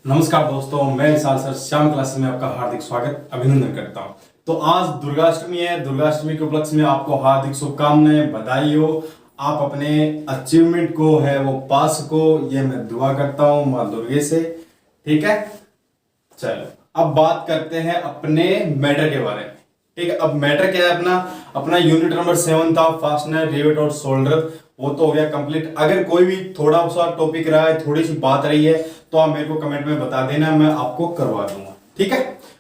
नमस्कार दोस्तों, मैं विशाल सर श्याम क्लासेस में आपका हार्दिक स्वागत अभिनंदन करता हूं। तो आज दुर्गाष्टमी है। दुर्गाष्टमी के उपलक्ष्य में आपको हार्दिक शुभकामनाएं, बधाई हो। आप अपने अचीवमेंट को है वो पा सको, ये मैं दुआ करता हूं मां दुर्गे से। ठीक है, चलो अब बात करते हैं अपने मैटर के बारे में। ठीक है, अब मैटर क्या है अपना अपना यूनिट नंबर 7 था, फास्टनर, रिवेट और शोल्डर। वो तो हो गया कंप्लीट। अगर कोई भी थोड़ा सा टॉपिक रहा है, थोड़ी सी बात रही है, तो आप मेरे को कमेंट में बता देना, मैं आपको करवा दूंगा। ठीक है,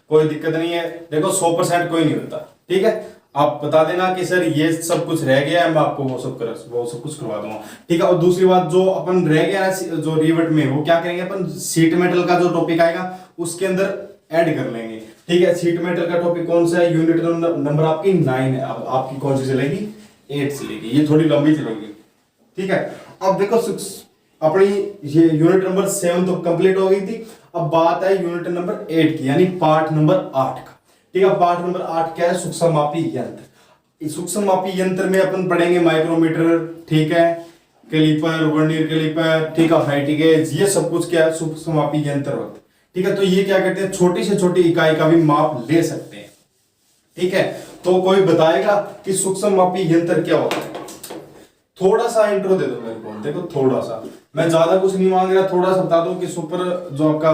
कोई दिक्कत नहीं है। देखो 100% कोई नहीं होता। ठीक है, आप बता देना कि सर ये सब कुछ रह गया है, मैं आपको वो सब कुछ करवा दूंगा। ठीक है, और दूसरी बात जो अपन रह गया है जो रिवेट में, वो क्या करेंगे अपन, सीट मेटल का जो टॉपिक आएगा उसके अंदर ऐड कर लेंगे। ठीक है, सीट मेटल का टॉपिक कौन सा है, यूनिट नंबर आपकी 9 है। अब आपकी कौन सी चलेगी, 8 चलेगी, ये थोड़ी लंबी चलेगी। ठीक है, अब देखो अपनी ये यूनिट नंबर 7 तो कंप्लीट हो गई थी। अब बात है यूनिट नंबर 8 की, यानी पार्ट नंबर 8 का। ठीक है, पार्ट नंबर 8 क्या है, सूक्ष्म मापी यंत्र। इस सूक्ष्म मापी यंत्र में अपन पढ़ेंगे माइक्रोमीटर, ठीक है, कैलिपर, वर्नियर कैलिपर, ठीक है, हाइट गेज, ये सब कुछ क्या है, सूक्ष्म मापी यंत्र होते हैं। ठीक है, तो ये क्या करते हैं, छोटी से छोटी इकाई का भी माप ले सकते हैं। ठीक है, तो कोई बताएगा कि सूक्ष्म मापी यंत्र क्या होता है। थोड़ा सा इंट्रो दे दो मेरे को, देखो थोड़ा सा, मैं ज्यादा कुछ नहीं मांग रहा, थोड़ा सा बता दो कि सुपर जो आपका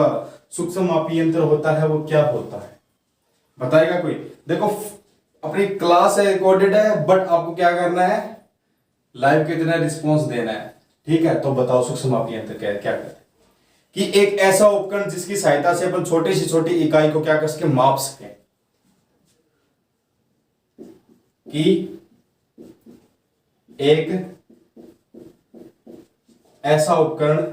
सूक्ष्म मापी यंत्र होता है वो क्या होता है, बताएगा कोई। देखो अपनी क्लास है रिकॉर्डेड है, बट आपको क्या करना है, लाइव की तरह रिस्पॉन्स देना है। ठीक है, तो बताओ सूक्ष्म मापी यंत्र क्या करते हैं। कि एक ऐसा उपकरण जिसकी सहायता से अपन छोटी से छोटी इकाई को क्या कर सके, माप सके। कि एक ऐसा उपकरण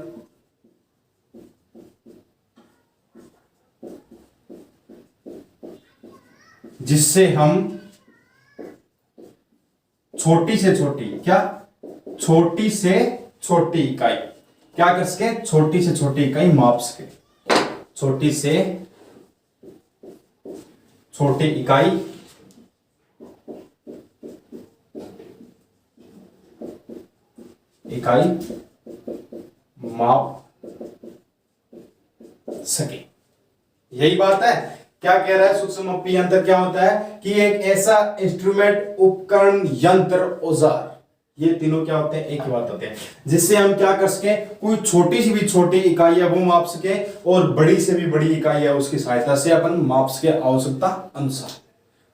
जिससे हम छोटी से छोटी क्या, छोटी से छोटी इकाई क्या कर सके, छोटी से छोटी इकाई माप सके। छोटी से छोटी इकाई माप सके, यही बात है। क्या कह रहा है, सूक्ष्म मापी यंत्र क्या होता है कि एक ऐसा इंस्ट्रूमेंट, उपकरण, यंत्र, औजार, ये तीनों क्या होते हैं, एक ही बात होते हैं, जिससे हम क्या कर सके, कोई छोटी सी भी छोटी इकाई है वो माप सके, और बड़ी से भी बड़ी इकाई है उसकी सहायता से अपन माप सके आवश्यकता अनुसार।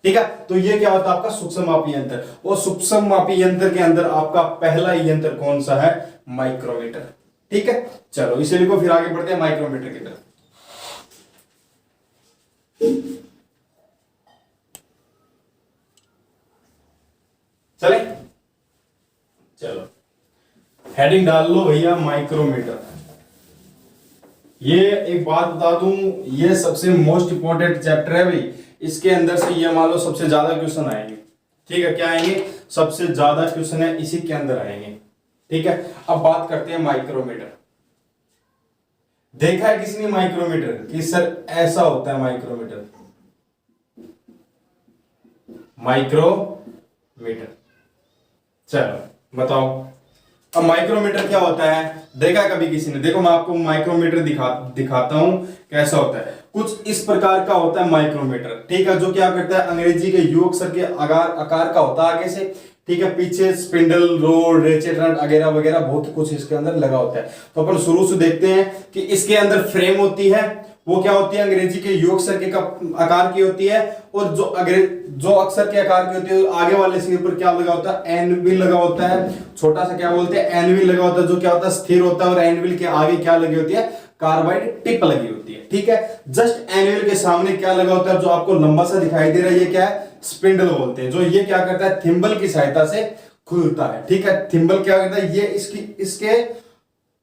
ठीक है, तो ये क्या होता है आपका सूक्ष्म मापी यंत्र। और सूक्ष्म मापी यंत्र के अंदर आपका पहला यंत्र कौन सा है, माइक्रोमीटर। ठीक है, चलो इसे लिखो, फिर आगे बढ़ते हैं माइक्रोमीटर की तरफ। चले, चलो हेडिंग डाल लो भैया, माइक्रोमीटर। ये एक बात बता दूं, ये सबसे मोस्ट इंपॉर्टेंट चैप्टर है भाई। इसके अंदर से ये मान लो सबसे ज्यादा क्वेश्चन आएंगे। ठीक है, क्या आएंगे, सबसे ज्यादा क्वेश्चन है इसी के अंदर आएंगे। ठीक है, अब बात करते हैं माइक्रोमीटर। देखा है किसी ने माइक्रोमीटर कि सर ऐसा होता है माइक्रोमीटर, माइक्रोमीटर। चलो बताओ, अब माइक्रोमीटर क्या होता है, देखा कभी किसी ने, देखो मैं आपको माइक्रोमीटर दिखाता हूं कैसा होता है। कुछ इस प्रकार का होता है माइक्रोमीटर। ठीक है, जो क्या करता है, अंग्रेजी के यू अक्षर के आकार का होता है आगे से। ठीक है, पीछे स्पिंडल, रोड, रेचेट नट वगैरह वगैरह बहुत कुछ इसके अंदर लगा होता है। तो अपन शुरू से देखते हैं कि इसके अंदर फ्रेम होती है, वो क्या होती है, अंग्रेजी के यू अक्षर के आकार की होती है। और जो अक्षर के आकार की होती है, आगे वाले सिरे पर क्या लगा होता है, एनविल लगा होता है। छोटा सा क्या बोलते हैं, एनविल लगा होता है, जो क्या होता है, स्थिर होता है। और एनविल के आगे क्या लगी होती है, कार्बाइड टिप लगी होती है। ठीक है, जस्ट एनविल के सामने क्या लगा होता है, जो आपको लंबा सा दिखाई दे रहा है, ये क्या है, स्पिंडल बोलते हैं। जो ये क्या करता है, थिम्बल की सहायता से खुलता है। ठीक है, थिम्बल क्या करता है, ये इसके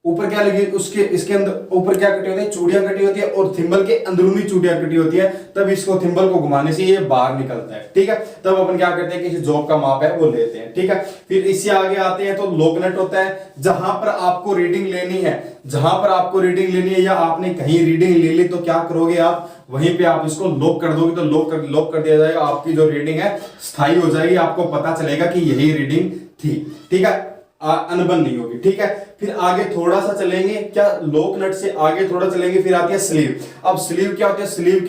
ऊपर क्या लगी, उसके इसके अंदर ऊपर क्या कटी होती है, चूड़ियां कटी होती है, और थिम्बल के अंदरूनी चूड़ियां कटी होती है। तब इसको थिम्बल को घुमाने से ये बाहर निकलता है। ठीक है, तब अपन क्या करते हैं, किसी जॉब का माप है वो लेते हैं। ठीक है, फिर इससे आगे आते हैं तो लॉक नट होता है। जहां पर आपको रीडिंग लेनी है, या आपने कहीं रीडिंग ले ली, तो क्या करोगे आप, वहीं पे आप इसको लॉक कर दोगे, तो लॉक कर दिया जाएगा। आपकी जो रीडिंग है स्थायी हो जाएगी, आपको पता चलेगा कि यही रीडिंग थी। ठीक है, अनबन नहीं होगी, ठीक है। फिर आगे थोड़ा सा चलेंगे, क्या लॉक नट से आगे थोड़ा चलेंगे, फिर आती है स्लीव। अब स्लीव क्या होती है, स्लीव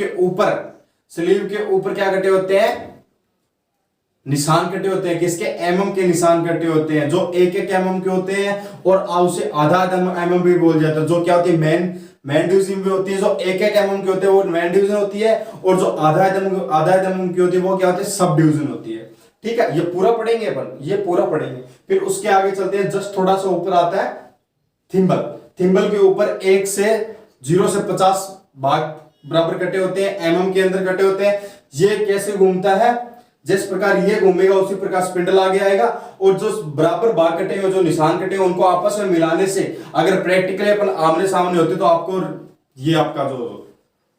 के ऊपर क्या कटे होते हैं, निशान कटे होते हैं, किसके, एमएम के निशान कटे होते हैं, जो एक एक एमएम के होते हैं, और उसे आधा एमएम भी बोल जाता है, जो क्या होती है मेन डिवीजन भी होती है, जो एक एक एमएम के होते हैं वो मेन डिवीजन होती है, और जो आधा एमएम की होती है वो क्या होती है, सब डिवीजन होती है, ठीक है। ये पूरा पढ़ेंगे अपन, ये पूरा पढ़ेंगे। फिर उसके आगे चलते हैं, जस्ट थोड़ा सा ऊपर आता है थिम्बल। थिम्बल के ऊपर 1 से 0 से 50 भाग बराबर कटे होते हैं, एमएम के अंदर कटे होते हैं। ये कैसे घूमता है, जिस प्रकार ये घूमेगा उसी प्रकार स्पिंडल आगे आएगा, और जो बराबर भाग कटे हैं, जो निशान कटे हैं, उनको आपस में मिलाने से अगर प्रैक्टिकली अपन आमने सामने होते तो आपको ये आपका जो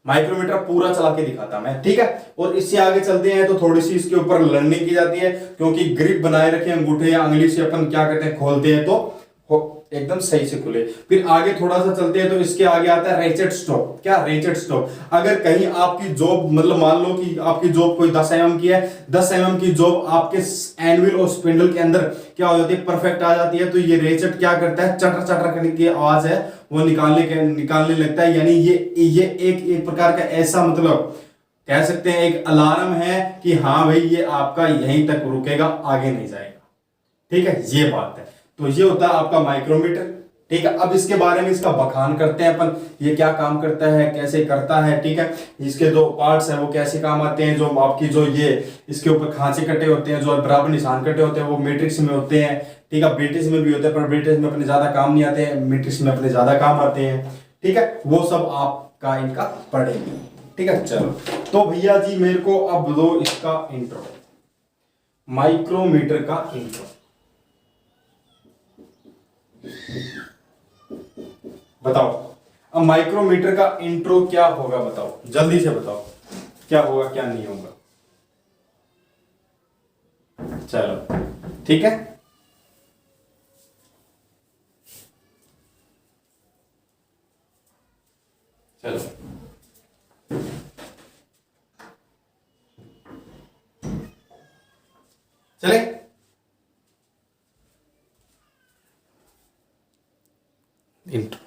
माइक्रोमीटर पूरा चला के दिखाता मैं, ठीक है। और इससे आगे चलते हैं तो थोड़ी सी इसके ऊपर लर्निंग की जाती है, क्योंकि ग्रिप बनाए रखे अंगूठे या अंगली से अपन क्या करते हैं, खोलते हैं तो एकदम सही से खुले। फिर आगे थोड़ा सा चलते हैं तो इसके आगे आता है रेचेट स्टॉप। क्या, रेचेट स्टॉप। अगर कहीं आपकी जॉब, मतलब मान लो कि आपकी जॉब कोई 10 एमएम की है, 10 एमएम की जॉब आपके एनविल और स्पिंडल के अंदर क्या हो जाती है, परफेक्ट आ जाती है, तो ये रेचेट क्या करता है, चटर चटर करने की आवाज है वो निकालने लगता है। यानी ये एक प्रकार का ऐसा, मतलब कह सकते हैं एक अलार्म है कि हाँ भाई ये आपका यहीं तक रुकेगा, आगे नहीं जाएगा, ठीक है। ये बात है। तो ये होता है आपका माइक्रोमीटर, ठीक है। अब इसके बारे में इसका बखान करते हैं अपन, ये क्या काम करता है, कैसे करता है, ठीक है। इसके जो पार्ट्स हैं वो कैसे काम आते हैं, जो आपकी जो ये इसके ऊपर खांचे कटे होते हैं, जो बराबर निशान कटे होते हैं, वो मैट्रिक्स में होते हैं, ठीक है। ब्रिटिश में भी होते हैं, पर ब्रिटिश में अपने ज्यादा काम नहीं आते हैं, मैट्रिक्स में अपने ज्यादा काम आते हैं, ठीक है। वो सब आपका इनका पढ़ेंगे, ठीक है। चलो तो भैया जी मेरे को अब दो इसका इंट्रो, माइक्रोमीटर का इंट्रो बताओ। अब माइक्रोमीटर का इंट्रो क्या होगा बताओ, जल्दी से बताओ, क्या होगा क्या नहीं होगा। चलो ठीक है, चलो चले। इंट्रो।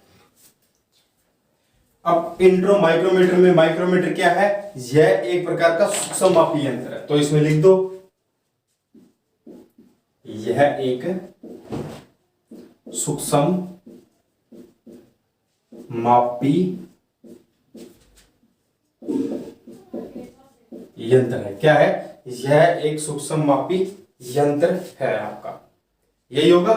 अब इंट्रो माइक्रोमीटर में, माइक्रोमीटर क्या है, यह एक प्रकार का सूक्ष्म मापी यंत्र है, तो इसमें लिख दो यह एक सूक्ष्म मापी यंत्र है। क्या है, यह एक सूक्ष्म मापी यंत्र है आपका, यही होगा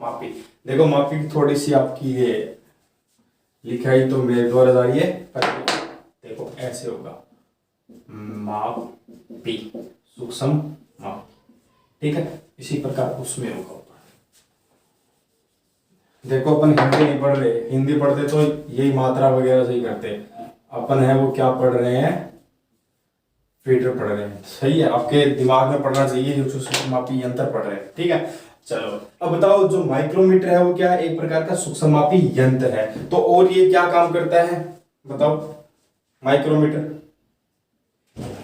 मापी। देखो मापी की थोड़ी सी आपकी ये लिखाई तो मेरे द्वारा जा रही है, पर देखो ऐसे होगा, मापी, सूक्ष्म मापी, ठीक है। इसी प्रकार उसमें होगा। देखो अपन हिंदी नहीं पढ़ रहे, हिंदी पढ़ते तो यही मात्रा वगैरह सही करते, अपन है वो क्या पढ़ रहे हैं, फीडर पढ़ रहे हैं, सही है। आपके दिमाग में पढ़ना चाहिए जो सूक्ष्म मापी यंत्र पढ़ रहे हैं, ठीक है। चलो अब बताओ, जो माइक्रोमीटर है वो क्या है, एक प्रकार का सूक्ष्म मापी यंत्र है। तो और ये क्या काम करता है बताओ, माइक्रोमीटर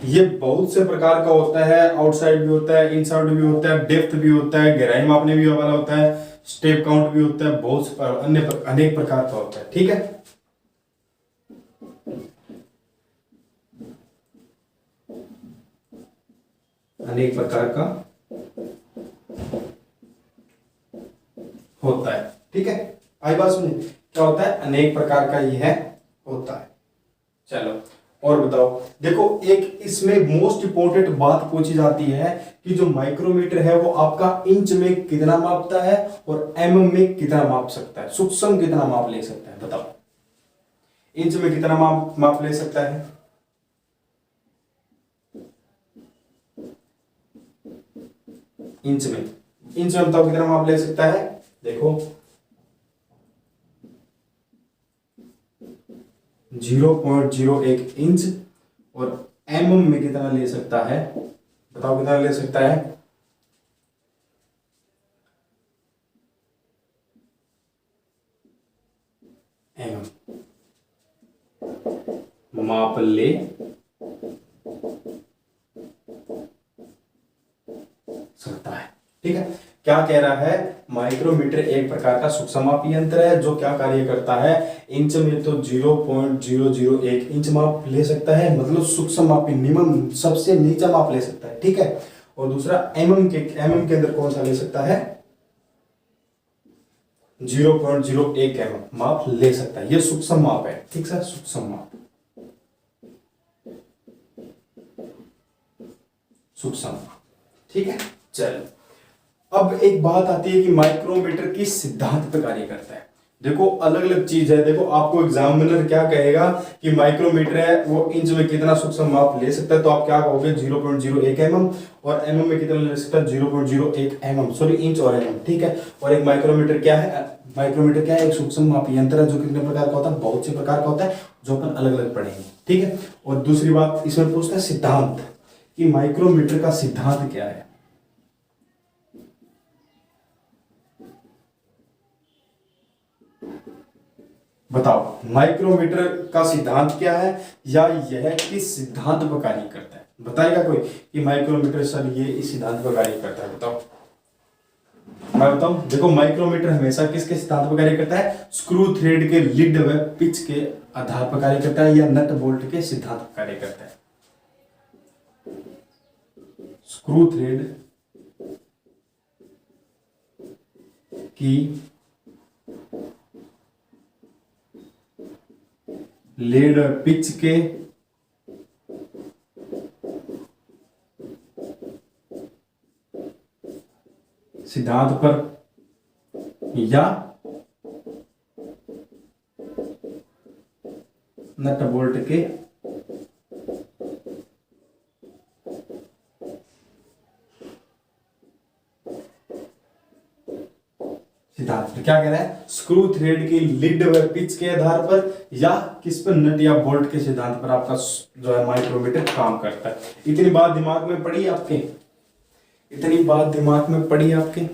ये बहुत से प्रकार का होता है, आउटसाइड भी होता है, इनसाइड भी होता है, डेप्थ भी होता है, गहराई मापने भी वाला होता है, स्टेप काउंट भी होता है, बहुत से अन्य अनेक प्रकार का होता है, ठीक है। अनेक प्रकार का होता है, ठीक है। आई बात सुनिए, क्या होता है, अनेक प्रकार का यह होता है। चलो और बताओ, देखो एक इसमें मोस्ट इंपोर्टेंट बात पूछी जाती है कि जो माइक्रोमीटर है वो आपका इंच में कितना मापता है और एमएम में कितना माप सकता है, सूक्ष्म कितना माप ले सकता है, बताओ। इंच में कितना माप ले सकता है, इंच में बताओ कितना माप ले सकता है। देखो 0.01 इंच, और एमएम में कितना ले सकता है, बताओ कितना ले सकता है। एमएम माप ले सकता है, ठीक है। क्या कह रहा है, माइक्रोमीटर एक प्रकार का सूक्ष्ममापी यंत्र है जो क्या कार्य करता है, इंच में तो 0.001 इंच माप ले सकता है, मतलब सूक्ष्ममापी निम्न सबसे नीचा माप ले सकता है, ठीक है। और दूसरा एमएम के अंदर कौन सा ले सकता है, 0.01 एमएम माप ले सकता है। ये सूक्ष्म माप है, ठीक है, सूक्ष्म माप, सूक्ष्म माप, ठीक है। चलो अब एक बात आती है कि माइक्रोमीटर किस सिद्धांत पर कार्य करता है। देखो अलग अलग चीज है, देखो आपको एग्जामिनर क्या कहेगा कि माइक्रोमीटर है वो इंच में कितना सूक्ष्म माप ले सकता है, तो आप क्या कहोगे 0.01 एमएम, और एमएम में कितना ले सकता है 0.01 एमएम, सॉरी इंच और एमएम, ठीक है। और एक माइक्रोमीटर क्या है, माइक्रोमीटर क्या है, एक सूक्ष्म मापी यंत्र है जो कितने प्रकार का होता है, बहुत से प्रकार का होता है, जो अपन अलग अलग पढ़ेंगे, ठीक है। और दूसरी बात इसमें पूछता है सिद्धांत, कि माइक्रोमीटर का सिद्धांत क्या है। बताओ माइक्रोमीटर का सिद्धांत क्या है, या यह किस सिद्धांत पर कार्य करता है। बताएगा कोई कि माइक्रोमीटर सर ये इस सिद्धांत पर कार्य करता है, बताओ। मैं बताऊं, देखो माइक्रोमीटर हमेशा किसके सिद्धांत पर कार्य करता है, स्क्रू थ्रेड के लीड व पिच के आधार पर कार्य करता है, या नट बोल्ट के सिद्धांत पर कार्य करता है। स्क्रू थ्रेड की लीड और पिच के सिद्धांत पर, या नट बोल्ट के सिद्धांत पर। क्या कह रहा है, स्क्रू थ्रेड की लीड व पिच के आधार पर, या किस पर, नट या बोल्ट के सिद्धांत पर आपका जो है माइक्रोमीटर काम करता है। इतनी बात दिमाग में पड़ी आपके, इतनी बात दिमाग में पड़ी आपके।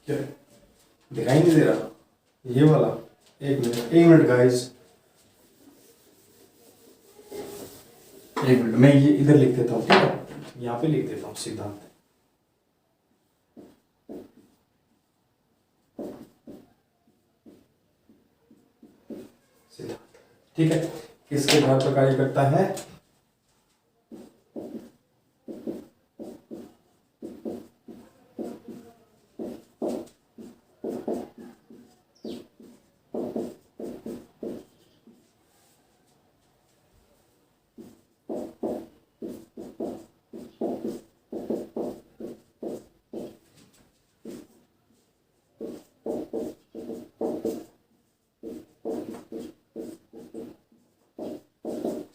क्या दिखाई नहीं दे रहा ये वाला, एक मिनट गाइस, एक मिनट मैं ये इधर लिख देता हूँ, ठीक है, यहाँ पे लिख देता हूँ सिद्धांत। सिद्धांत, ठीक है, किसके आधार पर कार्य करता है,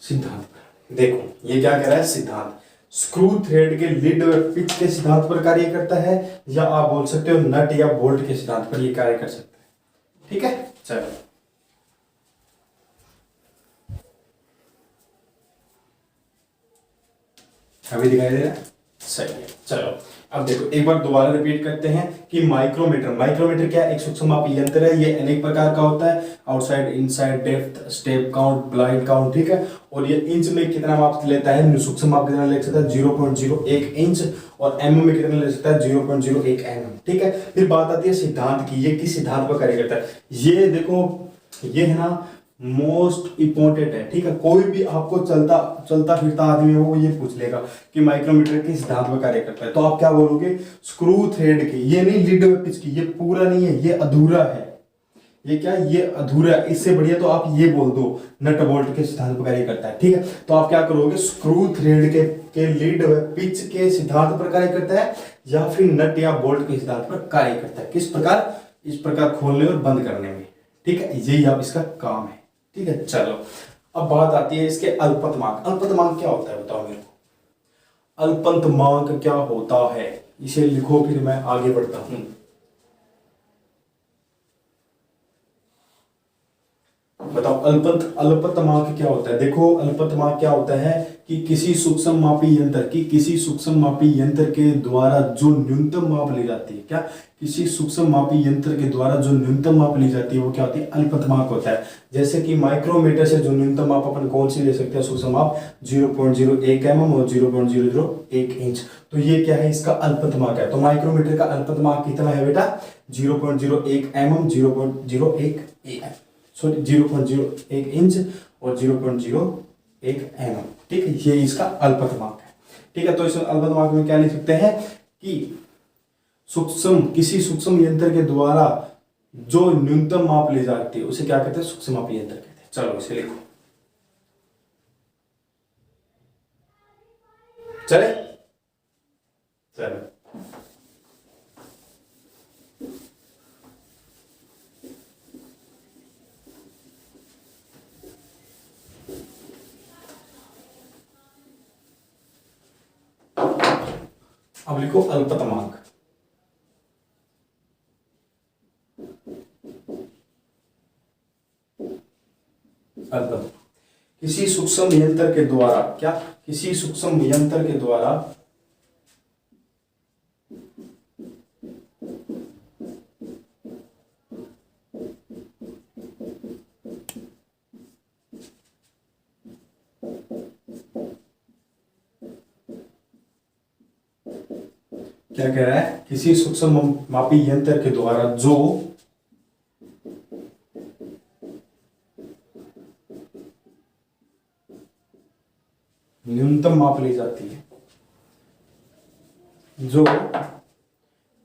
सिद्धांत। देखो ये क्या कह रहा है, सिद्धांत स्क्रू थ्रेड के लीड और पिच के सिद्धांत पर कार्य करता है, या आप बोल सकते हो नट या बोल्ट के सिद्धांत पर ये कार्य कर सकता है, ठीक है। चलो अभी दिखाई दे रहा है, सही है। चलो अब देखो एक बार दोबारा रिपीट करते हैं कि माइक्रोमीटर क्या है, एक सूक्ष्ममापी यंत्र है, ये अनेक प्रकार का होता है, outside, inside, depth, step count, blind count, ठीक है। और ये इंच में कितना माप लेता है, सूक्ष्म माप कितना ले सकता है 0.01 इंच, और एमएम में कितना ले सकता है 0.01 एमएम, ठीक है। फिर बात आती है सिद्धांत की, ये किस सिद्धांत पर कार्य करता है। ये देखो ये है ना मोस्ट इंपॉर्टेंट है, ठीक है। कोई भी आपको चलता फिरता आदमी हो वो ये पूछ लेगा कि माइक्रोमीटर किस सिद्धांत पर कार्य करता है, तो आप क्या बोलोगे, स्क्रू थ्रेड की, ये नहीं लीड पिच की, ये पूरा नहीं है, ये अधूरा है, ये क्या, ये अधूरा है। इससे बढ़िया तो आप ये बोल दो नट बोल्ट के सिद्धांत पर कार्य करता है, ठीक है। तो आप क्या करोगे, स्क्रू थ्रेड के लीड पिच के सिद्धांत पर कार्य करता है, या फिर नट या बोल्ट के सिद्धांत पर कार्य करता है। किस प्रकार, इस प्रकार खोलने और बंद करने में, ठीक है, यही आप इसका काम है, ठीक है। चलो अब बात आती है इसके अल्पतमांक। अल्पतमांक क्या होता है बताओ मेरे को, अल्पतमांक क्या होता है, इसे लिखो फिर मैं आगे बढ़ता हूं। बताओ अल्पतमांक क्या होता है। देखो अल्पतमांक क्या होता है कि किसी सूक्ष्म मापी यंत्र के द्वारा जो न्यूनतम माप ली जाती है, क्या किसी सूक्ष्म मापी यंत्र के द्वारा जो न्यूनतम माप ली जाती है वो क्या होती है, अल्पतमांक होता है। जैसे कि माइक्रोमीटर से जो न्यूनतम माप अपन कौन सी ले सकते हैं, सूक्ष्म माप 0.01 mm और 0.001 इंच। तो ये क्या है, इसका अल्पतमांक है। तो माइक्रोमीटर का अल्पतमांक कितना है बेटा, 0.01 mm, 0.01 इंच और 0.01 mm। ठीक है, ये इसका अल्पतमांक है। ठीक है, तो इस अल्पतमांक में क्या लिख सकते हैं कि किसी सूक्ष्म यंत्र के द्वारा जो न्यूनतम माप ली जाती है उसे क्या कहते हैं, सूक्ष्म मापी यंत्र कहते हैं। चलो इसे लिखो, चले चलो। अब लिखो अल्पतमांक। किसी सूक्ष्म यंत्र के द्वारा, क्या किसी सूक्ष्म यंत्र के द्वारा क्या कह रहा है, किसी सूक्ष्म मापी यंत्र के द्वारा जो न्यूनतम माप ली जाती है, जो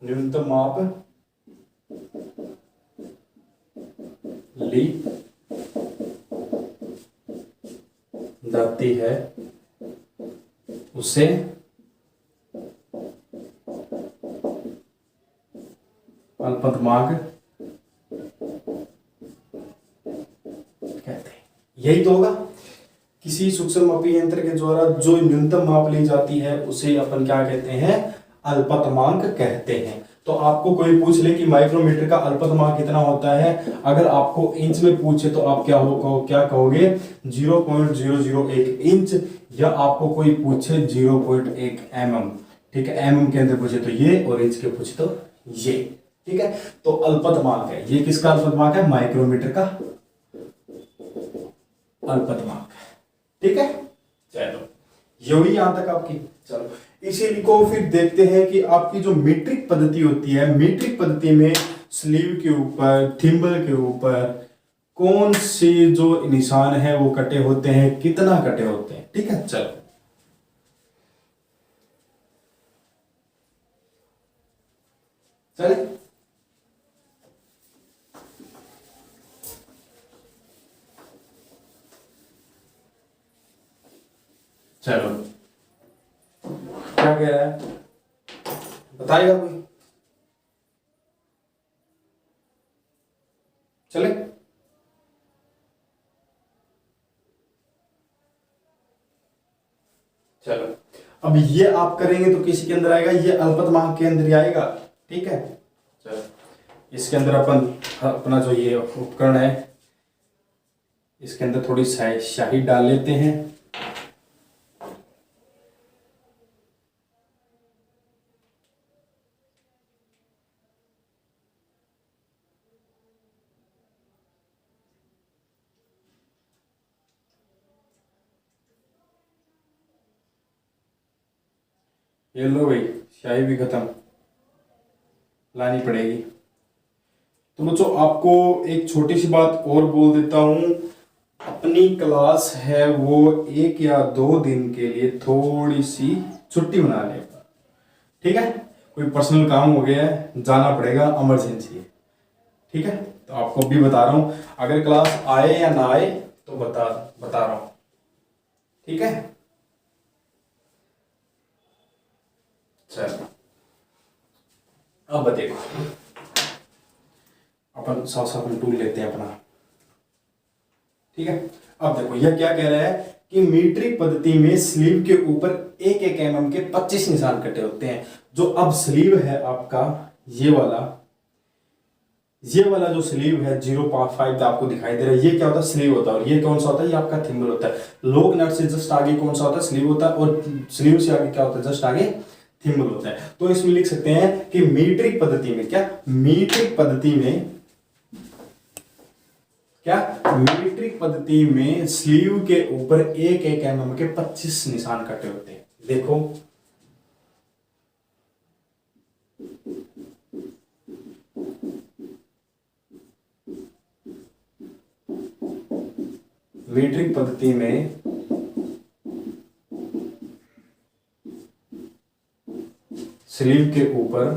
न्यूनतम माप ली जाती है उसे अल्पतमांक कहते हैं। यही तो होगा, किसी सूक्ष्म मापी यंत्र के द्वारा जो न्यूनतम माप ली जाती है उसे अपन क्या कहते हैं, अल्पतमांक कहते हैं। तो आपको कोई पूछ ले कि माइक्रोमीटर का अल्पतमांक कितना होता है, अगर आपको इंच में पूछे तो आप क्या कहोगे 0.001 इंच, या आपको कोई पूछे 0.1 mm। ठीक है, mm के अंदर पूछे तो ये, और इंच के पूछे तो ये। ठीक है, तो अल्पतमांक है ये, किसका अल्पतमांक है, माइक्रोमीटर का अल्पतमांक। ठीक है, चलो यही यहां तक आपकी। चलो इसे लिखो, फिर देखते हैं कि आपकी जो मीट्रिक पद्धति होती है, मीट्रिक पद्धति में स्लीव के ऊपर, थिम्बल के ऊपर कौन से जो निशान है वो कटे होते हैं, कितना कटे होते हैं। ठीक है, चलो चले। चलो क्या कह रहा है, बताएगा कोई, चले। चलो अब ये आप करेंगे तो किसी के अंदर आएगा, ये अल्पतमांक के अंदर ही आएगा। ठीक है, चलो इसके अंदर अपन अपना जो ये उपकरण है इसके अंदर थोड़ी स्याही डाल लेते हैं। ये लो भाई, स्याही भी खत्म, लानी पड़ेगी। तो बच्चों आपको एक छोटी सी बात और बोल देता हूं, अपनी क्लास है वो 1 या 2 दिन के लिए थोड़ी सी छुट्टी बना ले। ठीक है, कोई पर्सनल काम हो गया है, जाना पड़ेगा, इमरजेंसी है। ठीक है, तो आपको भी बता रहा हूं, अगर क्लास आए या ना आए तो बता रहा हूं। ठीक है, चलो अब देखो, अपन साफ टूल लेते हैं अपना। ठीक है, अब देखो यह क्या कह रहा है कि मीट्रिक पद्धति में स्लीव के ऊपर 1-1 mm के 25 निशान कटे होते हैं। जो अब स्लीव है आपका ये वाला, ये वाला जो स्लीव है 0.5 आपको दिखाई दे रहा है, ये क्या होता है, स्लीव होता है। और ये कौन सा होता है, ये आपका थिम्बल होता है। लोक नट से जस्ट आगे कौन सा होता है, स्लीव होता है, और स्लीव से आगे क्या होता है, जस्ट आगे थिम्बल होता है। तो इसमें लिख सकते हैं कि मीट्रिक पद्धति में क्या, मीट्रिक पद्धति में क्या, मीट्रिक पद्धति में स्लीव के ऊपर एक एक mm के 25 निशान कटे होते हैं। देखो मीट्रिक पद्धति में स्लीव के ऊपर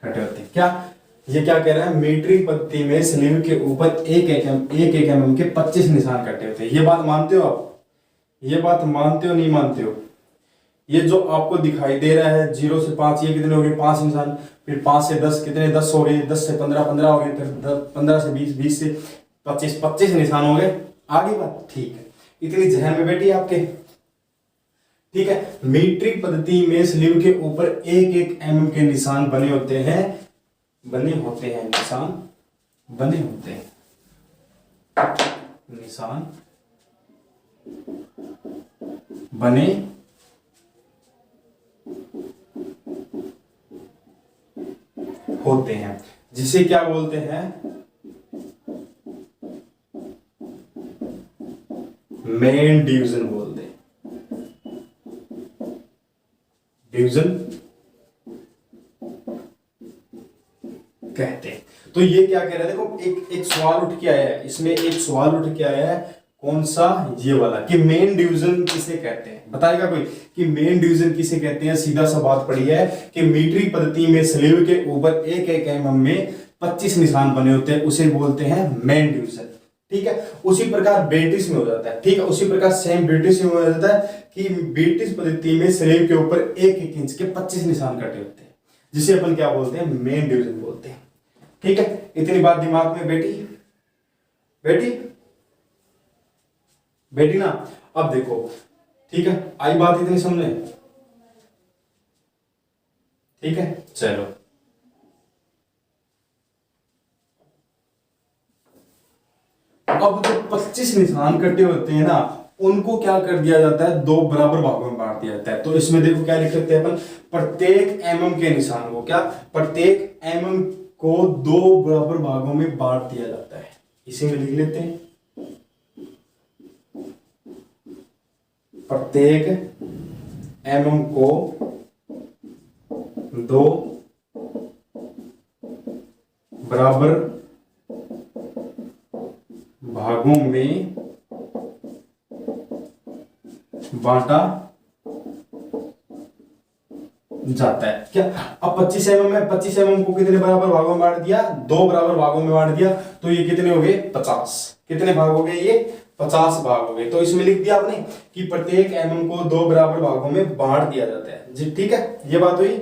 कटे होते हैं। क्या ये क्या कह रहा है, मीट्रिक पद्धति में स्लीव के ऊपर एक एक mm के 25 निशान कटे होते हैं। ये बात मानते हो आप, ये बात मानते हो नहीं मानते हो? ये जो आपको दिखाई दे रहा है 0 से 5, ये कितने हो गए, 5 निशान। फिर 5 से 10 कितने, 10 हो गए। 10 से 15, 15 हो गए। फिर 15 से 20, 20 से 25, 25 निशान हो गए। आगे बात ठीक है, इतनी जहन में बैठी है आपके, ठीक है। मीट्रिक पद्धति में स्लीव के ऊपर एक एक mm के निशान बने होते हैं, निशान बने होते हैं, निशान बने होते हैं, जिसे क्या बोलते हैं, मेन डिवीजन बोलते हैं, डिवीजन कहते हैं। तो ये क्या कह रहा है, देखो एक सवाल उठ के आया है, इसमें एक सवाल उठ के आया है, कौन सा, ये वाला, कि मेन डिवीजन किसे कहते हैं। बताएगा कोई कि मेन डिवीजन किसे कहते हैं? सीधा सा बात पड़ी है कि मीट्रिक पद्धति में स्लीव के ऊपर एक एक mm में 25 निशान बने होते हैं, उसे बोलते हैं मेन डिवीजन, ठीक है। उसी प्रकार ब्रिटिश में हो जाता है, ठीक है। उसी प्रकार सेम ब्रिटिश में हो जाता है कि ब्रिटिश पद्धति में स्लीव के ऊपर एक एक इंच के 25 निशान कटे होते हैं, जिसे अपन क्या बोलते हैं, मेन डिवीजन बोलते हैं, ठीक है। इतनी बात दिमाग में बैठी, बैठी बैठी ना। अब देखो, ठीक है, आई बात इतनी समझे, ठीक है। चलो अब जो 25 निशान कटे होते हैं ना, उनको क्या कर दिया जाता है, दो बराबर भागों में बांट दिया जाता है। तो इसमें देखो क्या लिख सकते हैं अपन, प्रत्येक mm के निशान को क्या, प्रत्येक mm को दो बराबर भागों में बांट दिया जाता है। इसी में लिख लेते हैं, प्रत्येक mm को दो बराबर भागों में बांटा जाता है। क्या अब 25 mm है, 25 mm को कितने बराबर भागों में बांट दिया, दो बराबर भागों में बांट दिया, तो ये कितने हो गए, 50। कितने भाग हो गए, ये 50 भाग हो गए। तो इसमें लिख दिया आपने कि प्रत्येक mm को दो बराबर भागों में बांट दिया जाता है जी, ठीक है। ये बात हुई,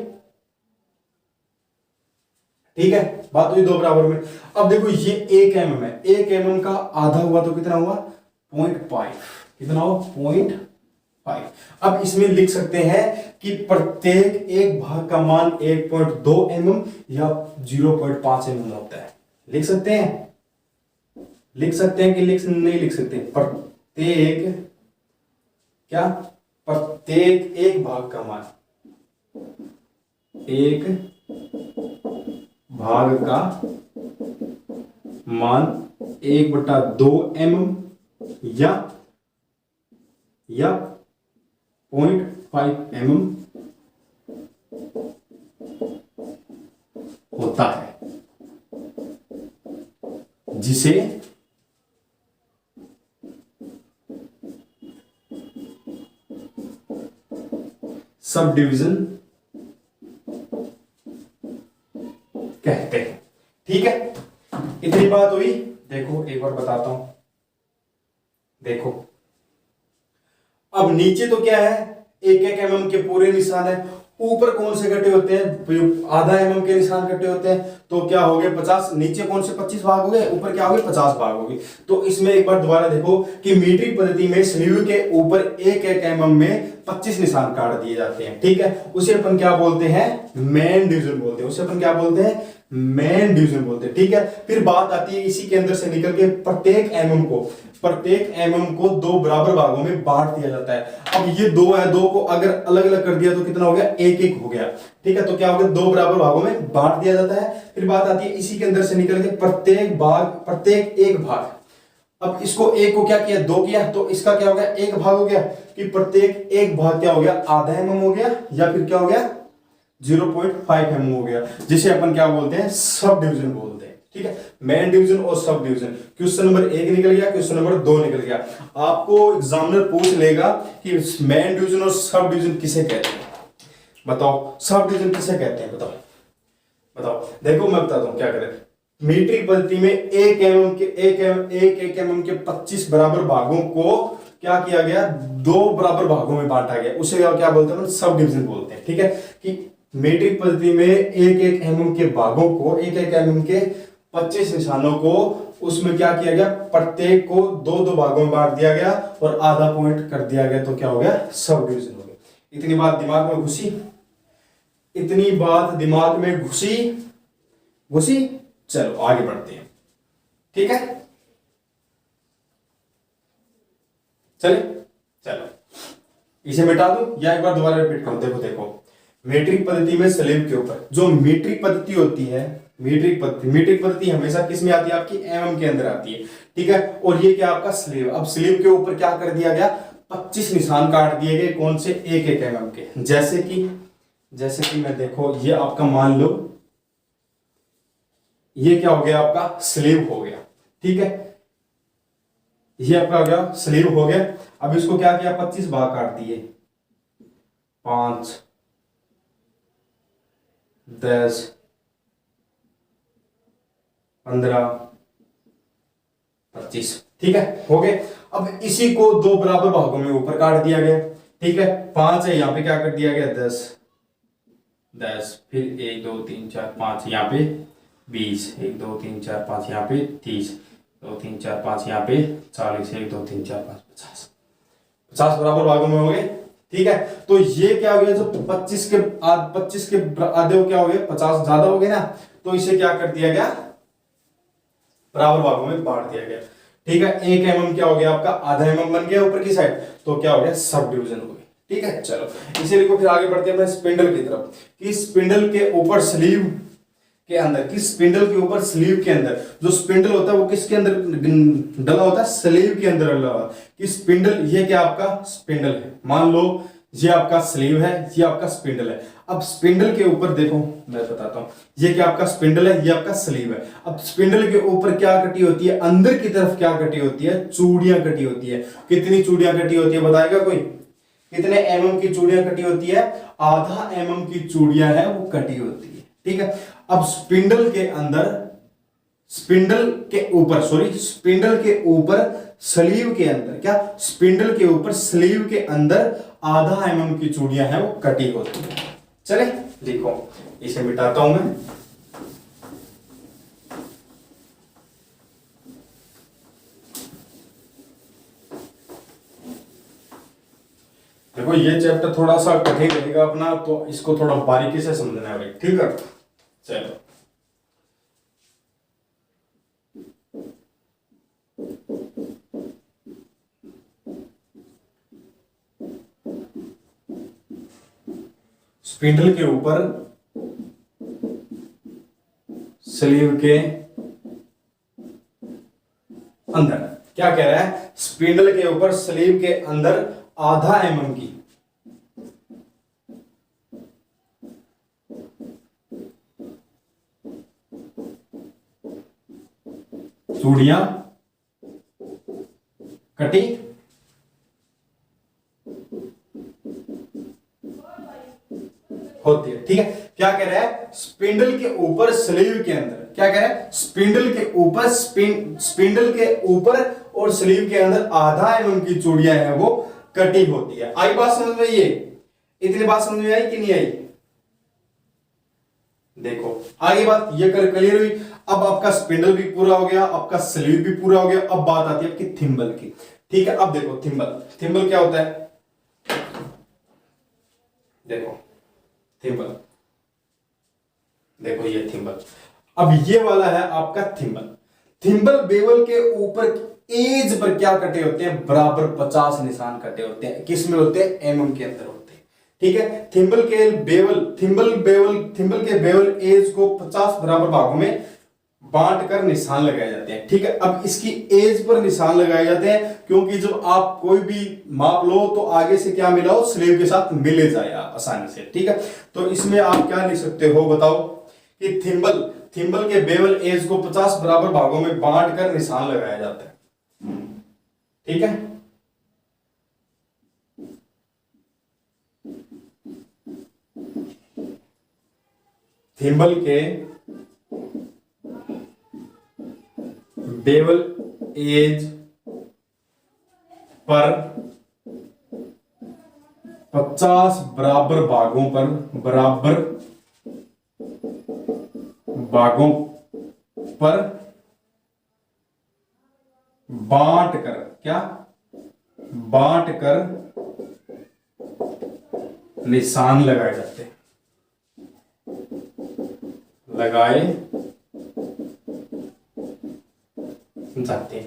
ठीक है, बात हुई दो बराबर में। अब देखो ये 1 mm है, 1 mm का आधा हुआ तो कितना हुआ, 0.5, कितना हुआ, 0.5। अब इसमें लिख सकते हैं कि प्रत्येक एक भाग का मान 1.2 mm या 0.5 mm होता है। लिख सकते हैं, लिख सकते हैं कि नहीं लिख सकते, प्रत्येक क्या, प्रत्येक एक भाग का मान, एक भाग का मान 1/2 mm या 0.5 mm होता है, जिसे सब डिवीजन कहते हैं, ठीक है। इतनी बात हुई। देखो एक बार बताता हूं, देखो अब नीचे तो क्या है, एक एक mm के पूरे निशान है, ऊपर कौन से कटे होते हैं, आधा एमएम के निशान कटे होते हैं, तो क्या हो गए 50, नीचे कौन से 25 भाग हो गए, ऊपर क्या हो गए 50 भाग हो गए। तो इसमें एक बार दोबारा देखो कि मीट्रिक पद्धति में स्लीव के ऊपर एक एक एमएम में 25 निशान काट दिए जाते हैं, ठीक है। उसे अपन क्या बोलते हैं, मेन डिवीजन बोलते हैं, उसे अपन क्या बोलते हैं, मेन डिवीजन बोलते हैं, ठीक है। फिर बात आती है इसी के अंदर से निकल के प्रत्येक एमएम को दो बराबर भागों में बांट दिया जाता है। अब ये दो है, दो को अगर अलग अलग कर दिया तो कितना हो गया, एक एक हो गया, ठीक है। तो क्या हो गया, दो बराबर भागों में बांट दिया जाता है। फिर बात आती है इसी के अंदर से निकल के प्रत्येक एक भाग, अब इसको एक को क्या किया, दो किया, तो इसका क्या हो गया, एक भाग हो गया, कि प्रत्येक एक भाग क्या हो गया, आधा एमएम हो गया, या फिर क्या हो गया 0.5 एमएम हो गया, जिसे अपन क्या बोलते हैं, सब डिवीजन बोलते हैं, ठीक है। मेन डिवीजन और सब डिवीजन। क्वेश्चन नंबर 1 निकल गया, क्वेश्चन नंबर 2 निकल गया। आपको एग्जामिनर पूछ लेगा कि मेन डिवीजन और सब डिवीजन किसे कहते हैं, बताओ सब डिवीजन किसे कहते हैं, बताओ। देखो मैं बताता हूं क्या करें। मीट्रिक पद्धति में एक एमएम के 25 बराबर भागों को क्या किया गया, दो बराबर भागों में बांटा गया, उसे क्या बोलते हैं, सब डिवीजन बोलते हैं, ठीक है। कि मीट्रिक पद्धति में एक एमएम के भागों को, एक एमएम के 25 निशानों को, उसमें क्या किया गया, प्रत्येक को दो दो भागों में बांट दिया गया और आधा पॉइंट कर दिया गया, तो क्या हो गया, सब डिवीजन हो गया। इतनी बात दिमाग में घुसी, इतनी बात दिमाग में घुसी। चलो आगे बढ़ते हैं, ठीक है। चलो इसे मिटा दूं या एक बार दोबारा रिपीट करूं। देखो मीट्रिक पद्धति में स्लीव के ऊपर जो मीट्रिक पद्धति होती है, मीट्रिक पद्धति हमेशा किस में आती है, आपकी एमएम के अंदर आती है, ठीक है। और ये क्या आपका स्लीव, अब स्लीव के ऊपर क्या कर दिया गया, 25 निशान काट दिए गए, कौन से, एक एमएम के। जैसे कि मैं देखो, ये आपका मान लो ये क्या हो गया, आपका स्लीव हो गया, ठीक है। ये आपका हो गया स्लीव हो गया। अब इसको क्या किया, 25 भाग काट दिए, 5, 10, 15, 25, ठीक है, हो गए। अब इसी को दो बराबर भागों में ऊपर काट दिया गया, ठीक है। 5 है, यहां पे क्या कर दिया गया, 10, फिर 1 2 3 4 5 यहाँ पे 20, 1 2 3 4 5 यहाँ पे 30, 2 3 4 5 यहाँ पे 40, 1 2 3 4 5 50 बराबर भागों में हो गए, ठीक है। तो ये क्या हो गया, जो 25 के आधे क्या हो गए, 50 ज्यादा हो गए ना, तो इसे क्या कर दिया गया, बराबर भागों में बांट दिया गया, ठीक है। एक एमएम क्या हो गया, आपका आधा एमएम बन गया ऊपर की साइड, तो क्या हो गया, सब डिवीजन हो गई, ठीक है। चलो इसे लिखो, फिर आगे बढ़ते हैं स्पिंडल की तरफ, कि स्पिंडल के ऊपर स्लीव के अंदर, किस स्पिंडल के ऊपर स्लीव के अंदर, जो स्पिंडल होता है वो किसके अंदर डला होता है, स्लीव के अंदर डला हुआ, कि स्पिंडल, ये क्या आपका स्पिंडल है, मान लो ये आपका स्लीव है, ये आपका स्पिंडल है। अब स्पिंडल के ऊपर देखो, मैं बताता हूं, ये क्या आपका स्पिंडल है, ये आपका स्लीव है। अब स्पिंडल के ऊपर क्या कटी होती है, अंदर की तरफ क्या कटी होती है, चूड़ियां कटी होती है। कितनी चूड़ियां कटी होती है, बताएगा कोई, कितने एमएम की चूड़ियां कटी होती है, आधा एमएम की चूड़ियां है वो कटी होती है, ठीक है। अब स्पिंडल के ऊपर स्लीव के अंदर, क्या स्पिंडल के ऊपर स्लीव के अंदर आधा एमएम की चूड़ियां हैं वो कटी होती है। चले देखो, इसे मिटाता हूं मैं। देखो ये चैप्टर थोड़ा सा कठिन रहेगा अपना, तो इसको थोड़ा बारीकी से समझना है भाई, ठीक है। चलो स्पिंडल के ऊपर स्लीव के अंदर क्या कह रहा है, स्पिंडल के ऊपर स्लीव के अंदर आधा एमएम की चूड़ियां कटी होती है, ठीक है। क्या कह रहा है, स्पिंडल के ऊपर स्लीव के अंदर, क्या कह रहा है, स्पिंडल के ऊपर और स्लीव के अंदर आधा एमएम की चूड़ियां हैं वो कटी होती है। आई बात समझ में, ये इतनी बात समझ में आई कि नहीं आई, देखो आगे बात ये कर क्लियर हुई। अब आपका स्पिंडल भी पूरा हो गया, आपका स्लीव भी पूरा हो गया। अब बात आती है आपकी थिम्बल की। ठीक है, अब देखो थिम्बल, थिम्बल क्या होता है? देखो थिम्बल, देखो ये थिम्बल। अब ये वाला है आपका थिम्बल। थिम्बल बेवल के ऊपर एज पर क्या कटे होते हैं? बराबर 50 निशान कटे होते हैं। किस में होते हैं? एमएम के अंदर होते हैं। ठीक है, थिम्बल के बेवल एज को 50 बराबर भागों में बांट कर निशान लगाए जाते हैं। ठीक है, अब इसकी एज पर निशान लगाए जाते हैं क्योंकि जब आप कोई भी माप लो तो आगे से क्या मिला हो? स्लीव के साथ मिले जाए आसानी से। ठीक है, तो इसमें आप क्या लिख सकते हो बताओ कि थिम्बल के बेवल एज को 50 बराबर भागों में बांट कर निशान लगाया जाता है। ठीक है, थिम्बल के बेवल एज पर 50 बराबर भागों पर बांट कर निशान लगाए जाते हैं।